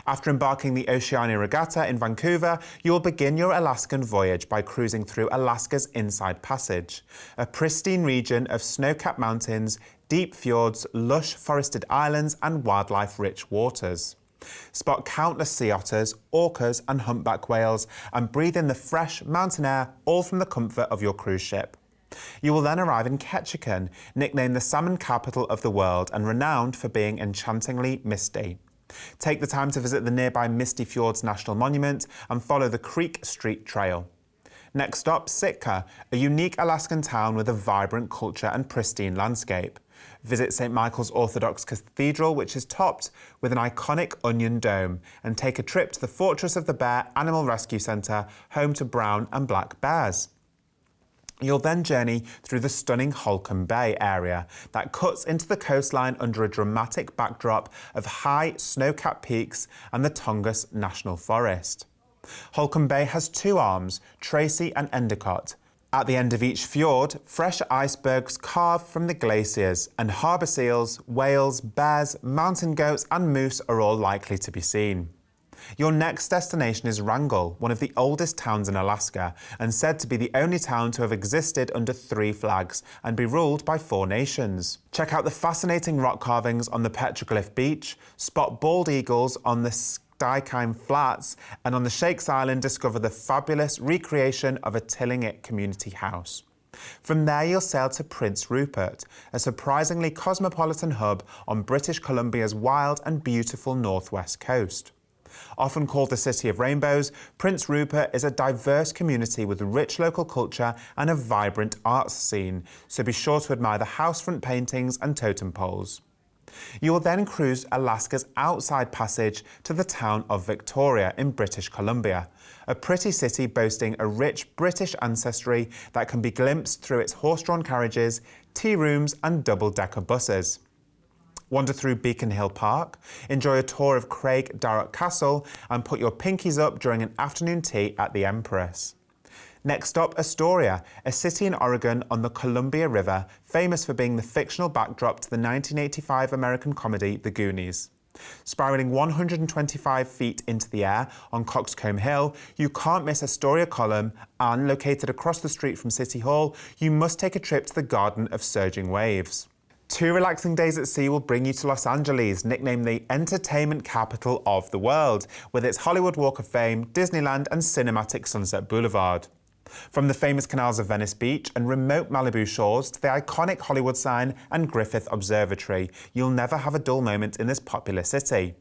After embarking the Oceania Regatta in Vancouver, you will begin your Alaskan voyage by cruising through Alaska's Inside Passage, a pristine region of snow-capped mountains, deep fjords, lush forested islands, and wildlife-rich waters. Spot countless sea otters, orcas, and humpback whales, and breathe in the fresh mountain air, all from the comfort of your cruise ship. You will then arrive in Ketchikan, nicknamed the salmon capital of the world and renowned for being enchantingly misty. Take the time to visit the nearby Misty Fjords National Monument and follow the Creek Street Trail. Next stop, Sitka, a unique Alaskan town with a vibrant culture and pristine landscape. Visit St. Michael's Orthodox Cathedral, which is topped with an iconic onion dome, and take a trip to the Fortress of the Bear Animal Rescue Centre, home to brown and black bears. You'll then journey through the stunning Holcomb Bay area that cuts into the coastline under a dramatic backdrop of high snow-capped peaks and the Tongass National Forest. Holcomb Bay has two arms, Tracy and Endicott. At the end of each fjord, fresh icebergs carved from the glaciers, and harbour seals, whales, bears, mountain goats and moose are all likely to be seen. Your next destination is Wrangell, one of the oldest towns in Alaska, and said to be the only town to have existed under 3 flags and be ruled by 4 nations. Check out the fascinating rock carvings on the Petroglyph Beach, spot bald eagles on the Stikine Flats, and on the Shakes Island discover the fabulous recreation of a Tillingit community house. From there you'll sail to Prince Rupert, a surprisingly cosmopolitan hub on British Columbia's wild and beautiful northwest coast. Often called the City of Rainbows, Prince Rupert is a diverse community with rich local culture and a vibrant arts scene, so be sure to admire the housefront paintings and totem poles. You will then cruise Alaska's Outside Passage to the town of Victoria in British Columbia, a pretty city boasting a rich British ancestry that can be glimpsed through its horse-drawn carriages, tea rooms and double-decker buses. Wander through Beacon Hill Park, enjoy a tour of Craig Darroch Castle, and put your pinkies up during an afternoon tea at the Empress. Next stop, Astoria, a city in Oregon on the Columbia River, famous for being the fictional backdrop to the 1985 American comedy The Goonies. Spiraling 125 feet into the air on Coxcomb Hill, you can't miss Astoria Column, and located across the street from City Hall, you must take a trip to the Garden of Surging Waves. 2 relaxing days at sea will bring you to Los Angeles, nicknamed the entertainment capital of the world, with its Hollywood Walk of Fame, Disneyland and cinematic Sunset Boulevard. From the famous canals of Venice Beach and remote Malibu shores to the iconic Hollywood sign and Griffith Observatory, you'll never have a dull moment in this popular city.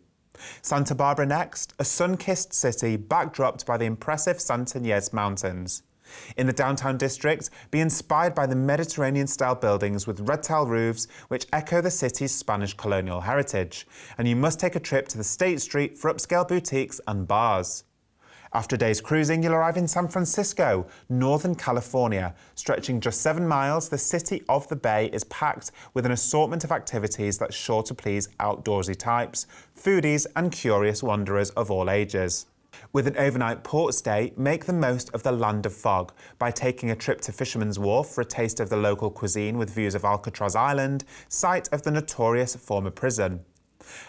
Santa Barbara next, a sun-kissed city backdropped by the impressive Santa Ynez Mountains. In the downtown district, be inspired by the Mediterranean-style buildings with red-tile roofs which echo the city's Spanish colonial heritage, and you must take a trip to the State Street for upscale boutiques and bars. After a day's cruising, you'll arrive in San Francisco, Northern California. Stretching just 7 miles, the city of the Bay is packed with an assortment of activities that's sure to please outdoorsy types, foodies and curious wanderers of all ages. With an overnight port stay, make the most of the Land of Fog by taking a trip to Fisherman's Wharf for a taste of the local cuisine with views of Alcatraz Island, site of the notorious former prison.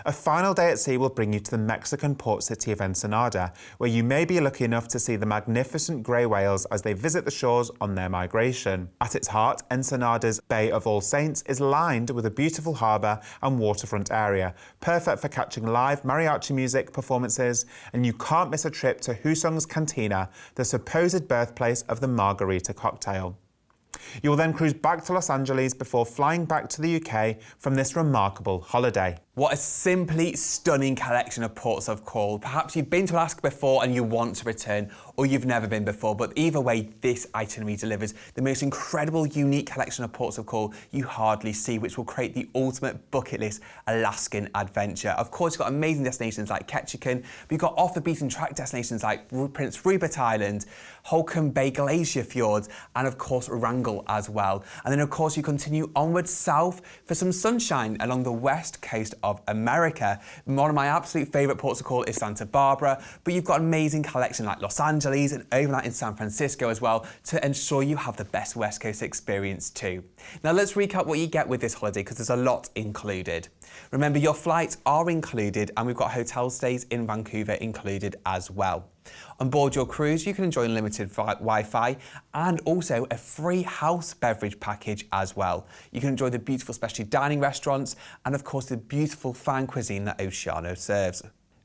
A final day at sea will bring you to the Mexican port city of Ensenada, where you may be lucky enough to see the magnificent grey whales as they visit the shores on their migration. At its heart, Ensenada's Bay of All Saints is lined with a beautiful harbour and waterfront area, perfect for catching live mariachi music performances, and you can't miss a trip to Husung's Cantina, the supposed birthplace of the margarita cocktail. You will then cruise back to Los Angeles before flying back to the UK from this remarkable holiday. What a simply stunning collection of ports of call. Perhaps you've been to Alaska before and you want to return, or you've never been before, but either way, this itinerary delivers the most incredible, unique collection of ports of call you hardly see, which will create the ultimate bucket list Alaskan adventure. Of course, you've got amazing destinations like Ketchikan, but you've got off-the-beaten-track destinations like Prince Rupert Island, Holcomb Bay Glacier Fjords, and of course, Wrangell as well. And then, of course, you continue onwards south for some sunshine along the west coast of America. One of my absolute favourite ports of call is Santa Barbara, but you've got an amazing collection like Los Angeles and overnight in San Francisco as well to ensure you have the best West Coast experience too. Now let's recap what you get with this holiday because there's a lot included. Remember, your flights are included and we've got hotel stays in Vancouver included as well. On board your cruise, you can enjoy unlimited Wi-Fi and also a free house beverage package as well. You can enjoy the beautiful specialty dining restaurants and of course the beautiful fine cuisine that Oceano serves.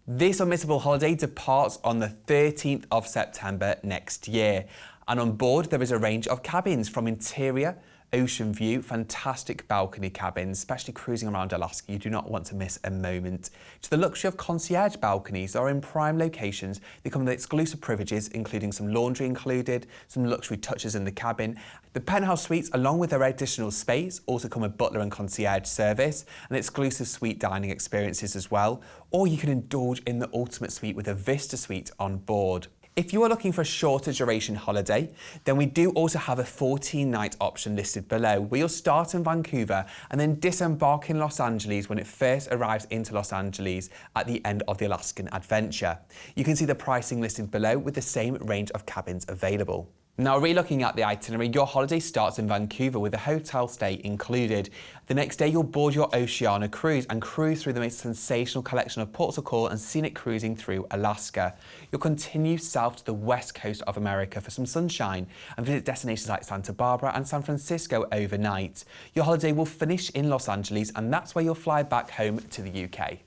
This unmissable holiday departs on the 13th of September next year. And on board there is a range of cabins from interior, ocean view, fantastic balcony cabins, especially cruising around Alaska. You do not want to miss a moment. To the luxury of concierge balconies that are in prime locations. They come with exclusive privileges, including some laundry included, some luxury touches in the cabin. The penthouse suites, along with their additional space, also come with butler and concierge service and exclusive suite dining experiences as well. Or you can indulge in the ultimate suite with a Vista suite on board. If you are looking for a shorter duration holiday, then we do also have a 14-night option listed below, where you'll start in Vancouver and then disembark in Los Angeles when it first arrives into Los Angeles at the end of the Alaskan adventure. You can see the pricing listed below with the same range of cabins available. Now, re-looking at the itinerary, your holiday starts in Vancouver with a hotel stay included. The next day, you'll board your Oceano cruise and cruise through the most sensational collection of ports of call and scenic cruising through Alaska. You'll continue south to the west coast of America for some sunshine and visit destinations like Santa Barbara and San Francisco overnight. Your holiday will finish in Los Angeles and that's where you'll fly back home to the UK.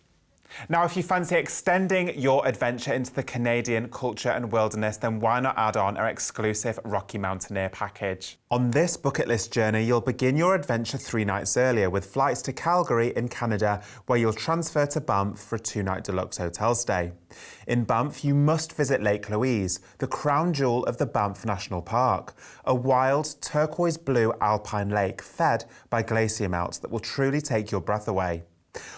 Now, if you fancy extending your adventure into the Canadian culture and wilderness, then why not add on our exclusive Rocky Mountaineer package? On this bucket list journey, you'll begin your adventure 3 nights earlier with flights to Calgary in Canada, where you'll transfer to Banff for a 2-night deluxe hotel stay. In Banff, you must visit Lake Louise, the crown jewel of the Banff National Park, a wild turquoise blue alpine lake fed by glacier melts that will truly take your breath away.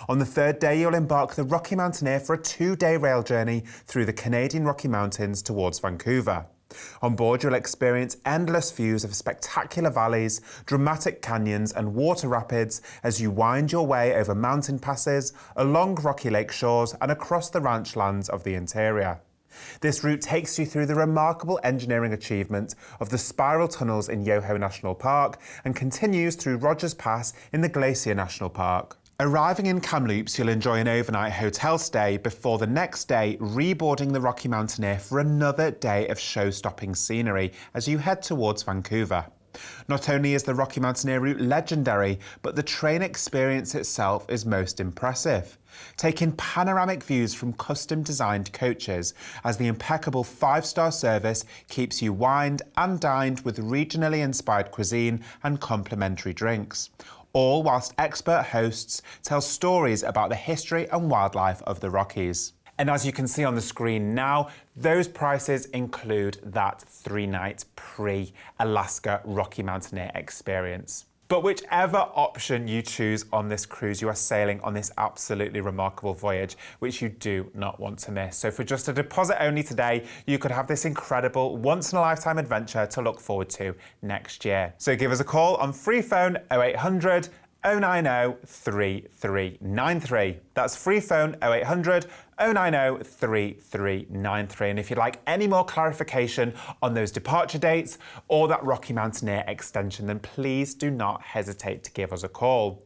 On the 3rd day, you'll embark the Rocky Mountaineer for a 2-day rail journey through the Canadian Rocky Mountains towards Vancouver. On board, you'll experience endless views of spectacular valleys, dramatic canyons and water rapids as you wind your way over mountain passes, along rocky lake shores and across the ranch lands of the interior. This route takes you through the remarkable engineering achievement of the spiral tunnels in Yoho National Park and continues through Rogers Pass in the Glacier National Park. Arriving in Kamloops, you'll enjoy an overnight hotel stay before the next day reboarding the Rocky Mountaineer for another day of show-stopping scenery as you head towards Vancouver. Not only is the Rocky Mountaineer route legendary, but the train experience itself is most impressive. Take in panoramic views from custom-designed coaches as the impeccable 5-star service keeps you wined and dined with regionally inspired cuisine and complimentary drinks. All whilst expert hosts tell stories about the history and wildlife of the Rockies. And as you can see on the screen now, those prices include that 3-night pre-Alaska Rocky Mountaineer experience. But whichever option you choose on this cruise, you are sailing on this absolutely remarkable voyage, which you do not want to miss. So for just a deposit only today, you could have this incredible once-in-a-lifetime adventure to look forward to next year. So give us a call on free phone 0800 090 3393. That's free phone 0800 090 3393. And if you'd like any more clarification on those departure dates or that Rocky Mountaineer extension, then please do not hesitate to give us a call.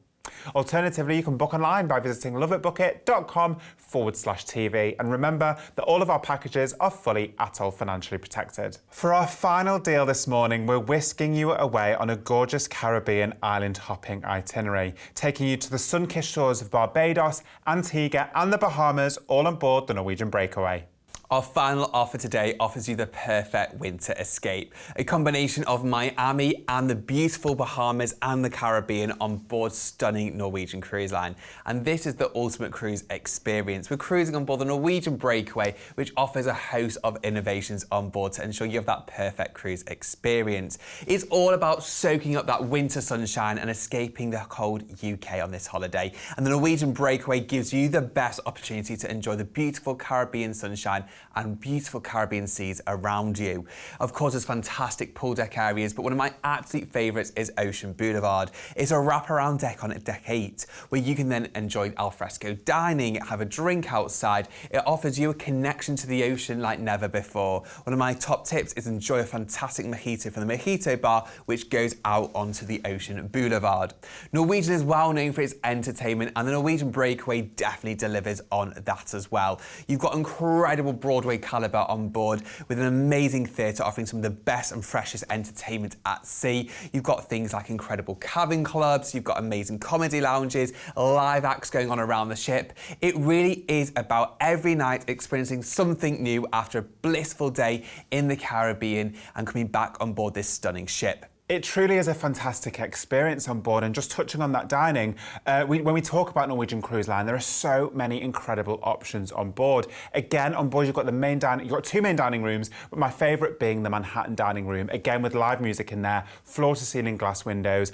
Alternatively, you can book online by visiting loveitbookit.com/TV. And remember that all of our packages are fully atoll financially protected. For our final deal this morning, we're whisking you away on a gorgeous Caribbean island hopping itinerary, taking you to the sun-kissed shores of Barbados, Antigua and the Bahamas, all on board the Norwegian Breakaway. Our final offer today offers you the perfect winter escape. A combination of Miami and the beautiful Bahamas and the Caribbean on board stunning Norwegian Cruise Line. And this is the ultimate cruise experience. We're cruising on board the Norwegian Breakaway, which offers a host of innovations on board to ensure you have that perfect cruise experience. It's all about soaking up that winter sunshine and escaping the cold UK on this holiday. And the Norwegian Breakaway gives you the best opportunity to enjoy the beautiful Caribbean sunshine and beautiful Caribbean seas around you. Of course, there's fantastic pool deck areas, but one of my absolute favourites is Ocean Boulevard. It's a wraparound deck on deck 8, where you can then enjoy alfresco dining, have a drink outside. It offers you a connection to the ocean like never before. One of my top tips is enjoy a fantastic mojito from the Mojito Bar, which goes out onto the Ocean Boulevard. Norwegian is well known for its entertainment, and the Norwegian Breakaway definitely delivers on that as well. You've got incredible Broadway calibre on board with an amazing theatre offering some of the best and freshest entertainment at sea. You've got things like incredible cabin clubs, you've got amazing comedy lounges, live acts going on around the ship. It really is about every night experiencing something new after a blissful day in the Caribbean and coming back on board this stunning ship. It truly is a fantastic experience on board, and just touching on that dining, when we talk about Norwegian Cruise Line, there are so many incredible options on board. Again, on board you've got you've got 2 main dining rooms, but my favourite being the Manhattan dining room, again with live music in there, floor-to-ceiling glass windows,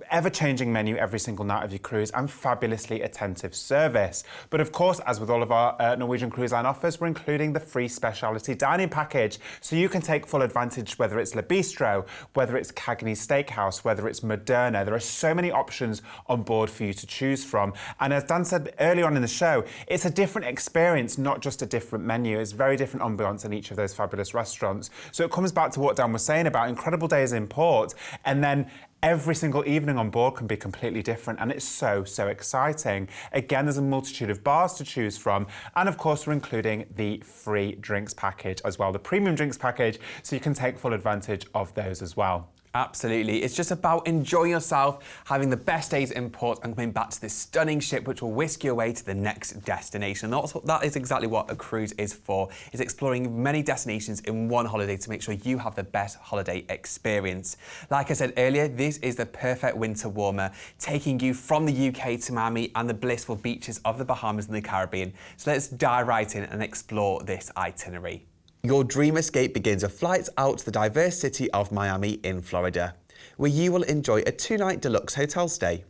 ever-changing menu every single night of your cruise, and fabulously attentive service. But of course, as with all of our Norwegian Cruise Line offers, we're including the free specialty dining package, so you can take full advantage whether it's Le Bistro, whether it's Steakhouse, whether it's Moderna. There are so many options on board for you to choose from. And as Dan said earlier on in the show, it's a different experience, not just a different menu. It's very different ambiance in each of those fabulous restaurants. So it comes back to what Dan was saying about incredible days in port, and then every single evening on board can be completely different, and it's so exciting. Again, there's a multitude of bars to choose from, and of course we're including the free drinks package as well, the premium drinks package, so you can take full advantage of those as well. Absolutely. It's just about enjoying yourself, having the best days in port and coming back to this stunning ship which will whisk you away to the next destination. And that is exactly what a cruise is for, is exploring many destinations in one holiday to make sure you have the best holiday experience. Like I said earlier, this is the perfect winter warmer, taking you from the UK to Miami and the blissful beaches of the Bahamas and the Caribbean. So let's dive right in and explore this itinerary. Your dream escape begins with flights out to the diverse city of Miami in Florida, where you will enjoy a 2-night deluxe hotel stay.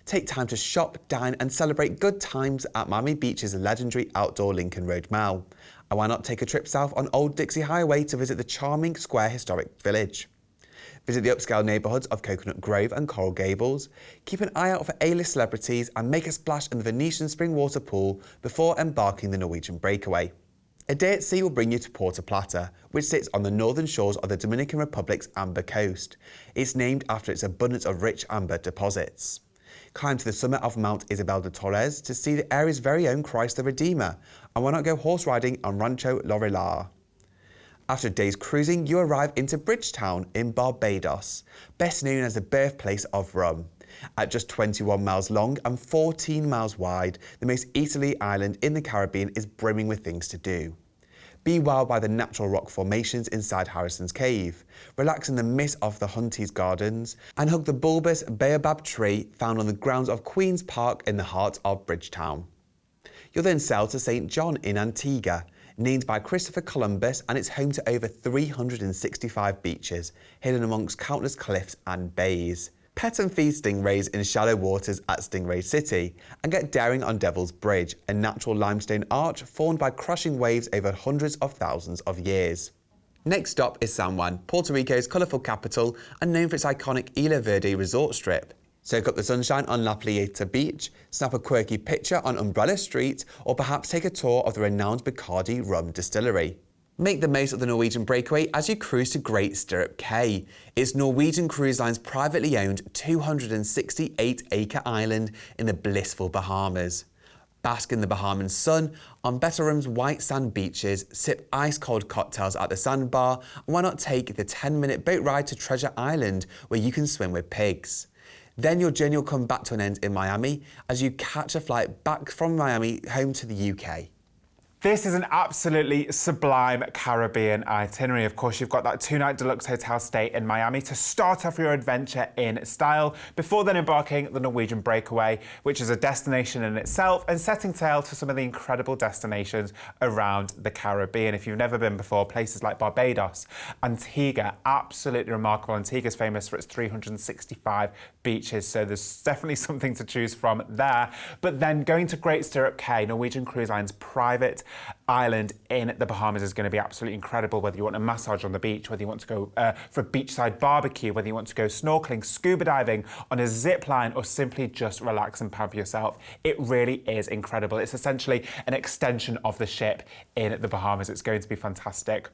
Take time to shop, dine and celebrate good times at Miami Beach's legendary outdoor Lincoln Road Mall. And why not take a trip south on Old Dixie Highway to visit the charming Square Historic Village. Visit the upscale neighbourhoods of Coconut Grove and Coral Gables. Keep an eye out for A-list celebrities and make a splash in the Venetian spring water pool before embarking the Norwegian Breakaway. A day at sea will bring you to Puerto Plata, which sits on the northern shores of the Dominican Republic's Amber Coast. It's named after its abundance of rich amber deposits. Climb to the summit of Mount Isabel de Torres to see the area's very own Christ the Redeemer, and why not go horse riding on Rancho Lorellar. After a day's cruising, you arrive into Bridgetown in Barbados, best known as the birthplace of rum. At just 21 miles long and 14 miles wide, the most easterly island in the Caribbean is brimming with things to do. Be wowed by the natural rock formations inside Harrison's Cave, relax in the mist of the Hunties Gardens, and hug the bulbous baobab tree found on the grounds of Queen's Park in the heart of Bridgetown. You'll then sail to St. John in Antigua, named by Christopher Columbus, and it's home to over 365 beaches, hidden amongst countless cliffs and bays. Pet and feed stingrays in shallow waters at Stingray City, and get daring on Devil's Bridge, a natural limestone arch formed by crushing waves over hundreds of thousands of years. Next stop is San Juan, Puerto Rico's colourful capital and known for its iconic Isla Verde resort strip. Soak up the sunshine on La Plata Beach, snap a quirky picture on Umbrella Street, or perhaps take a tour of the renowned Bacardi rum distillery. Make the most of the Norwegian breakaway as you cruise to Great Stirrup Cay. It's Norwegian Cruise Line's privately owned 268-acre island in the blissful Bahamas. Bask in the Bahamian sun on Betterum's white sand beaches, sip ice-cold cocktails at the sandbar, and why not take the 10-minute boat ride to Treasure Island, where you can swim with pigs. Then your journey will come back to an end in Miami as you catch a flight back from Miami home to the UK. This is an absolutely sublime Caribbean itinerary. Of course, you've got that 2-night deluxe hotel stay in Miami to start off your adventure in style, before then embarking the Norwegian breakaway, which is a destination in itself, and setting sail to some of the incredible destinations around the Caribbean. If you've never been before, places like Barbados, Antigua, absolutely remarkable. Antigua is famous for its 365 beaches, so there's definitely something to choose from there. But then going to Great Stirrup Cay, Norwegian Cruise Line's private island in the Bahamas, is going to be absolutely incredible. Whether you want a massage on the beach, whether you want to go for a beachside barbecue, whether you want to go snorkeling, scuba diving, on a zip line, or simply just relax and pamper yourself, it really is incredible. It's essentially an extension of the ship in the Bahamas. It's going to be fantastic.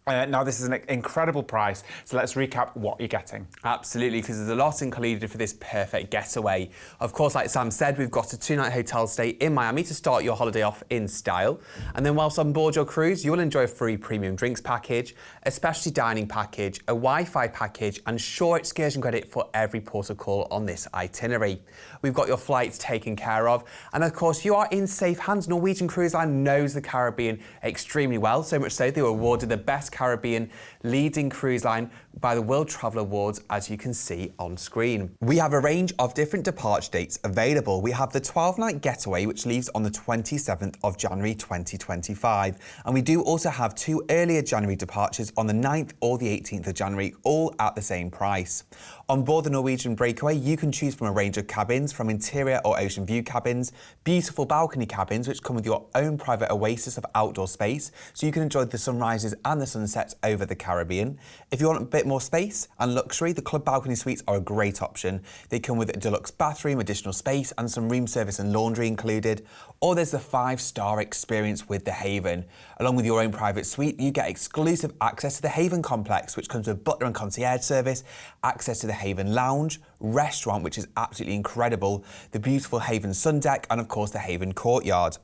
Now, this is an incredible price, so let's recap what you're getting. Absolutely, because there's a lot included for this perfect getaway. Of course, like Sam said, we've got a 2-night hotel stay in Miami to start your holiday off in style. And then whilst on board your cruise, you will enjoy a free premium drinks package, a specialty dining package, a Wi-Fi package, and shore excursion credit for every port of call on this itinerary. We've got your flights taken care of. And of course, you are in safe hands. Norwegian Cruise Line knows the Caribbean extremely well, so much so they were awarded the Best Caribbean leading cruise line by the World Travel Awards, as you can see on screen. We have a range of different departure dates available. We have the 12-night getaway, which leaves on the 27th of January 2025. And we do also have 2 earlier January departures on the 9th or the 18th of January, all at the same price. On board the Norwegian breakaway, you can choose from a range of cabins, from interior or ocean view cabins, beautiful balcony cabins, which come with your own private oasis of outdoor space, so you can enjoy the sunrises and the sunsets over the Caribbean. If you want a bit more space and luxury, the club balcony suites are a great option. They come with a deluxe bathroom, additional space, and some room service and laundry included. Or there's the 5-star experience with the Haven. Along with your own private suite, you get exclusive access to the Haven complex, which comes with butler and concierge service, access to the Haven lounge, restaurant, which is absolutely incredible, the beautiful Haven sun deck, and of course the Haven courtyard.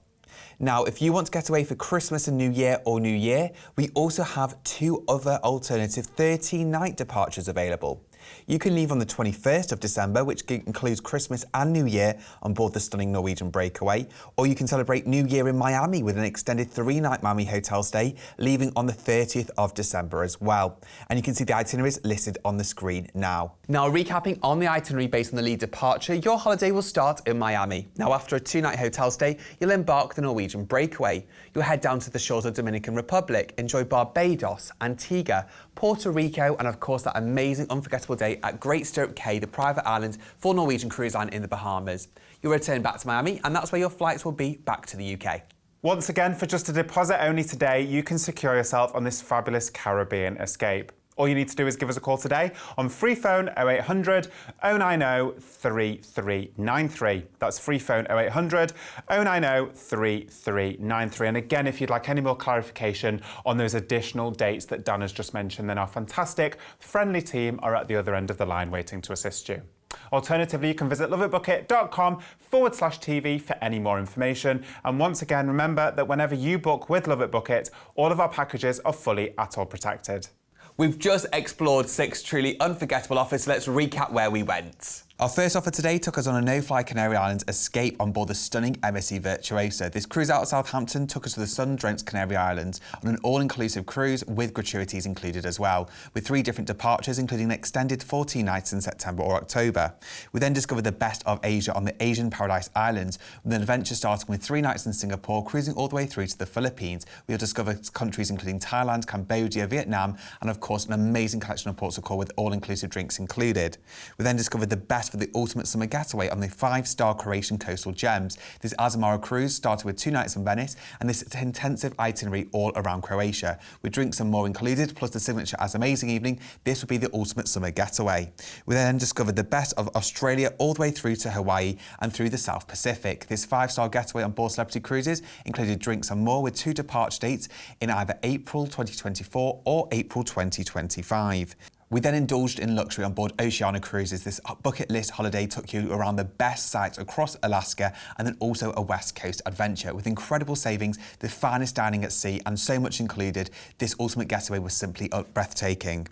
Now, if you want to get away for Christmas and New Year or New Year, we also have 2 other alternative 13-night departures available. You can leave on the 21st of December, which includes Christmas and New Year on board the stunning Norwegian breakaway, or you can celebrate New Year in Miami with an extended 3-night Miami hotel stay, leaving on the 30th of December as well. And you can see the itineraries listed on the screen now. Now, recapping on the itinerary based on the lead departure, your holiday will start in Miami. Now, after a 2-night hotel stay, you'll embark the Norwegian breakaway. You'll head down to the shores of Dominican Republic, enjoy Barbados, Antigua, Puerto Rico, and of course that amazing unforgettable day at Great Stirrup Cay, the private island for Norwegian Cruise Line in the Bahamas. You'll return back to Miami, and that's where your flights will be back to the UK. Once again, for just a deposit only today, you can secure yourself on this fabulous Caribbean escape. All you need to do is give us a call today on free phone 0800 090 3393. That's free phone 0800 090 3393. And again, if you'd like any more clarification on those additional dates that Dan has just mentioned, then our fantastic, friendly team are at the other end of the line waiting to assist you. Alternatively, you can visit loveitbookit.com/TV for any more information. And once again, remember that whenever you book with LoveitBookit, all of our packages are fully ATOL protected. We've just explored 6 truly unforgettable offers, so let's recap where we went. Our first offer today took us on a no-fly Canary Islands escape on board the stunning MSC Virtuosa. This cruise out of Southampton took us to the sun-drenched Canary Islands on an all-inclusive cruise with gratuities included as well, with 3 different departures, including an extended 14 nights in September or October. We then discovered the best of Asia on the Asian Paradise Islands, with an adventure starting with 3 nights in Singapore, cruising all the way through to the Philippines. We'll discover countries including Thailand, Cambodia, Vietnam, and of course an amazing collection of ports of call with all-inclusive drinks included. We then discovered the best best for the ultimate summer getaway on the 5-star Croatian coastal gems. This Azamara cruise started with 2 nights in Venice and this intensive itinerary all around Croatia. With drinks and more included, plus the signature As Amazing evening, this would be the ultimate summer getaway. We then discovered the best of Australia all the way through to Hawaii and through the South Pacific. This 5-star getaway on board Celebrity Cruises included drinks and more with 2 departure dates in either April 2024 or April 2025. We then indulged in luxury on board Oceania Cruises. This bucket list holiday took you around the best sites across Alaska and then also a West Coast adventure. With incredible savings, the finest dining at sea and so much included, this ultimate getaway was simply breathtaking.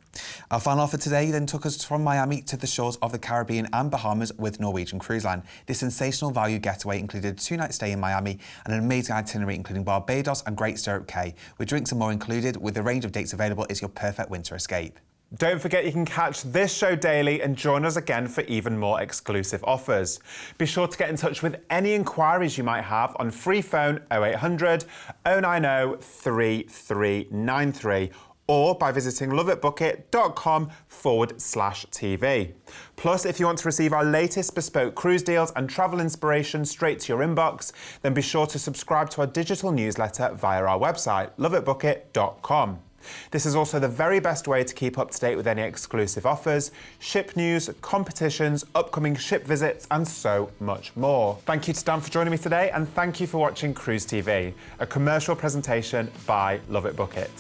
Our final offer today then took us from Miami to the shores of the Caribbean and Bahamas with Norwegian Cruise Line. This sensational value getaway included a 2-night stay in Miami and an amazing itinerary including Barbados and Great Stirrup Cay. With drinks and more included, with the range of dates available, it's your perfect winter escape. Don't forget you can catch this show daily and join us again for even more exclusive offers. Be sure to get in touch with any inquiries you might have on free phone 0800 090 3393 or by visiting loveitbookit.com/TV. Plus, if you want to receive our latest bespoke cruise deals and travel inspiration straight to your inbox, then be sure to subscribe to our digital newsletter via our website, loveitbookit.com. This is also the very best way to keep up to date with any exclusive offers, ship news, competitions, upcoming ship visits, and so much more. Thank you to Dan for joining me today, and thank you for watching Cruise TV, a commercial presentation by LoveitBookit.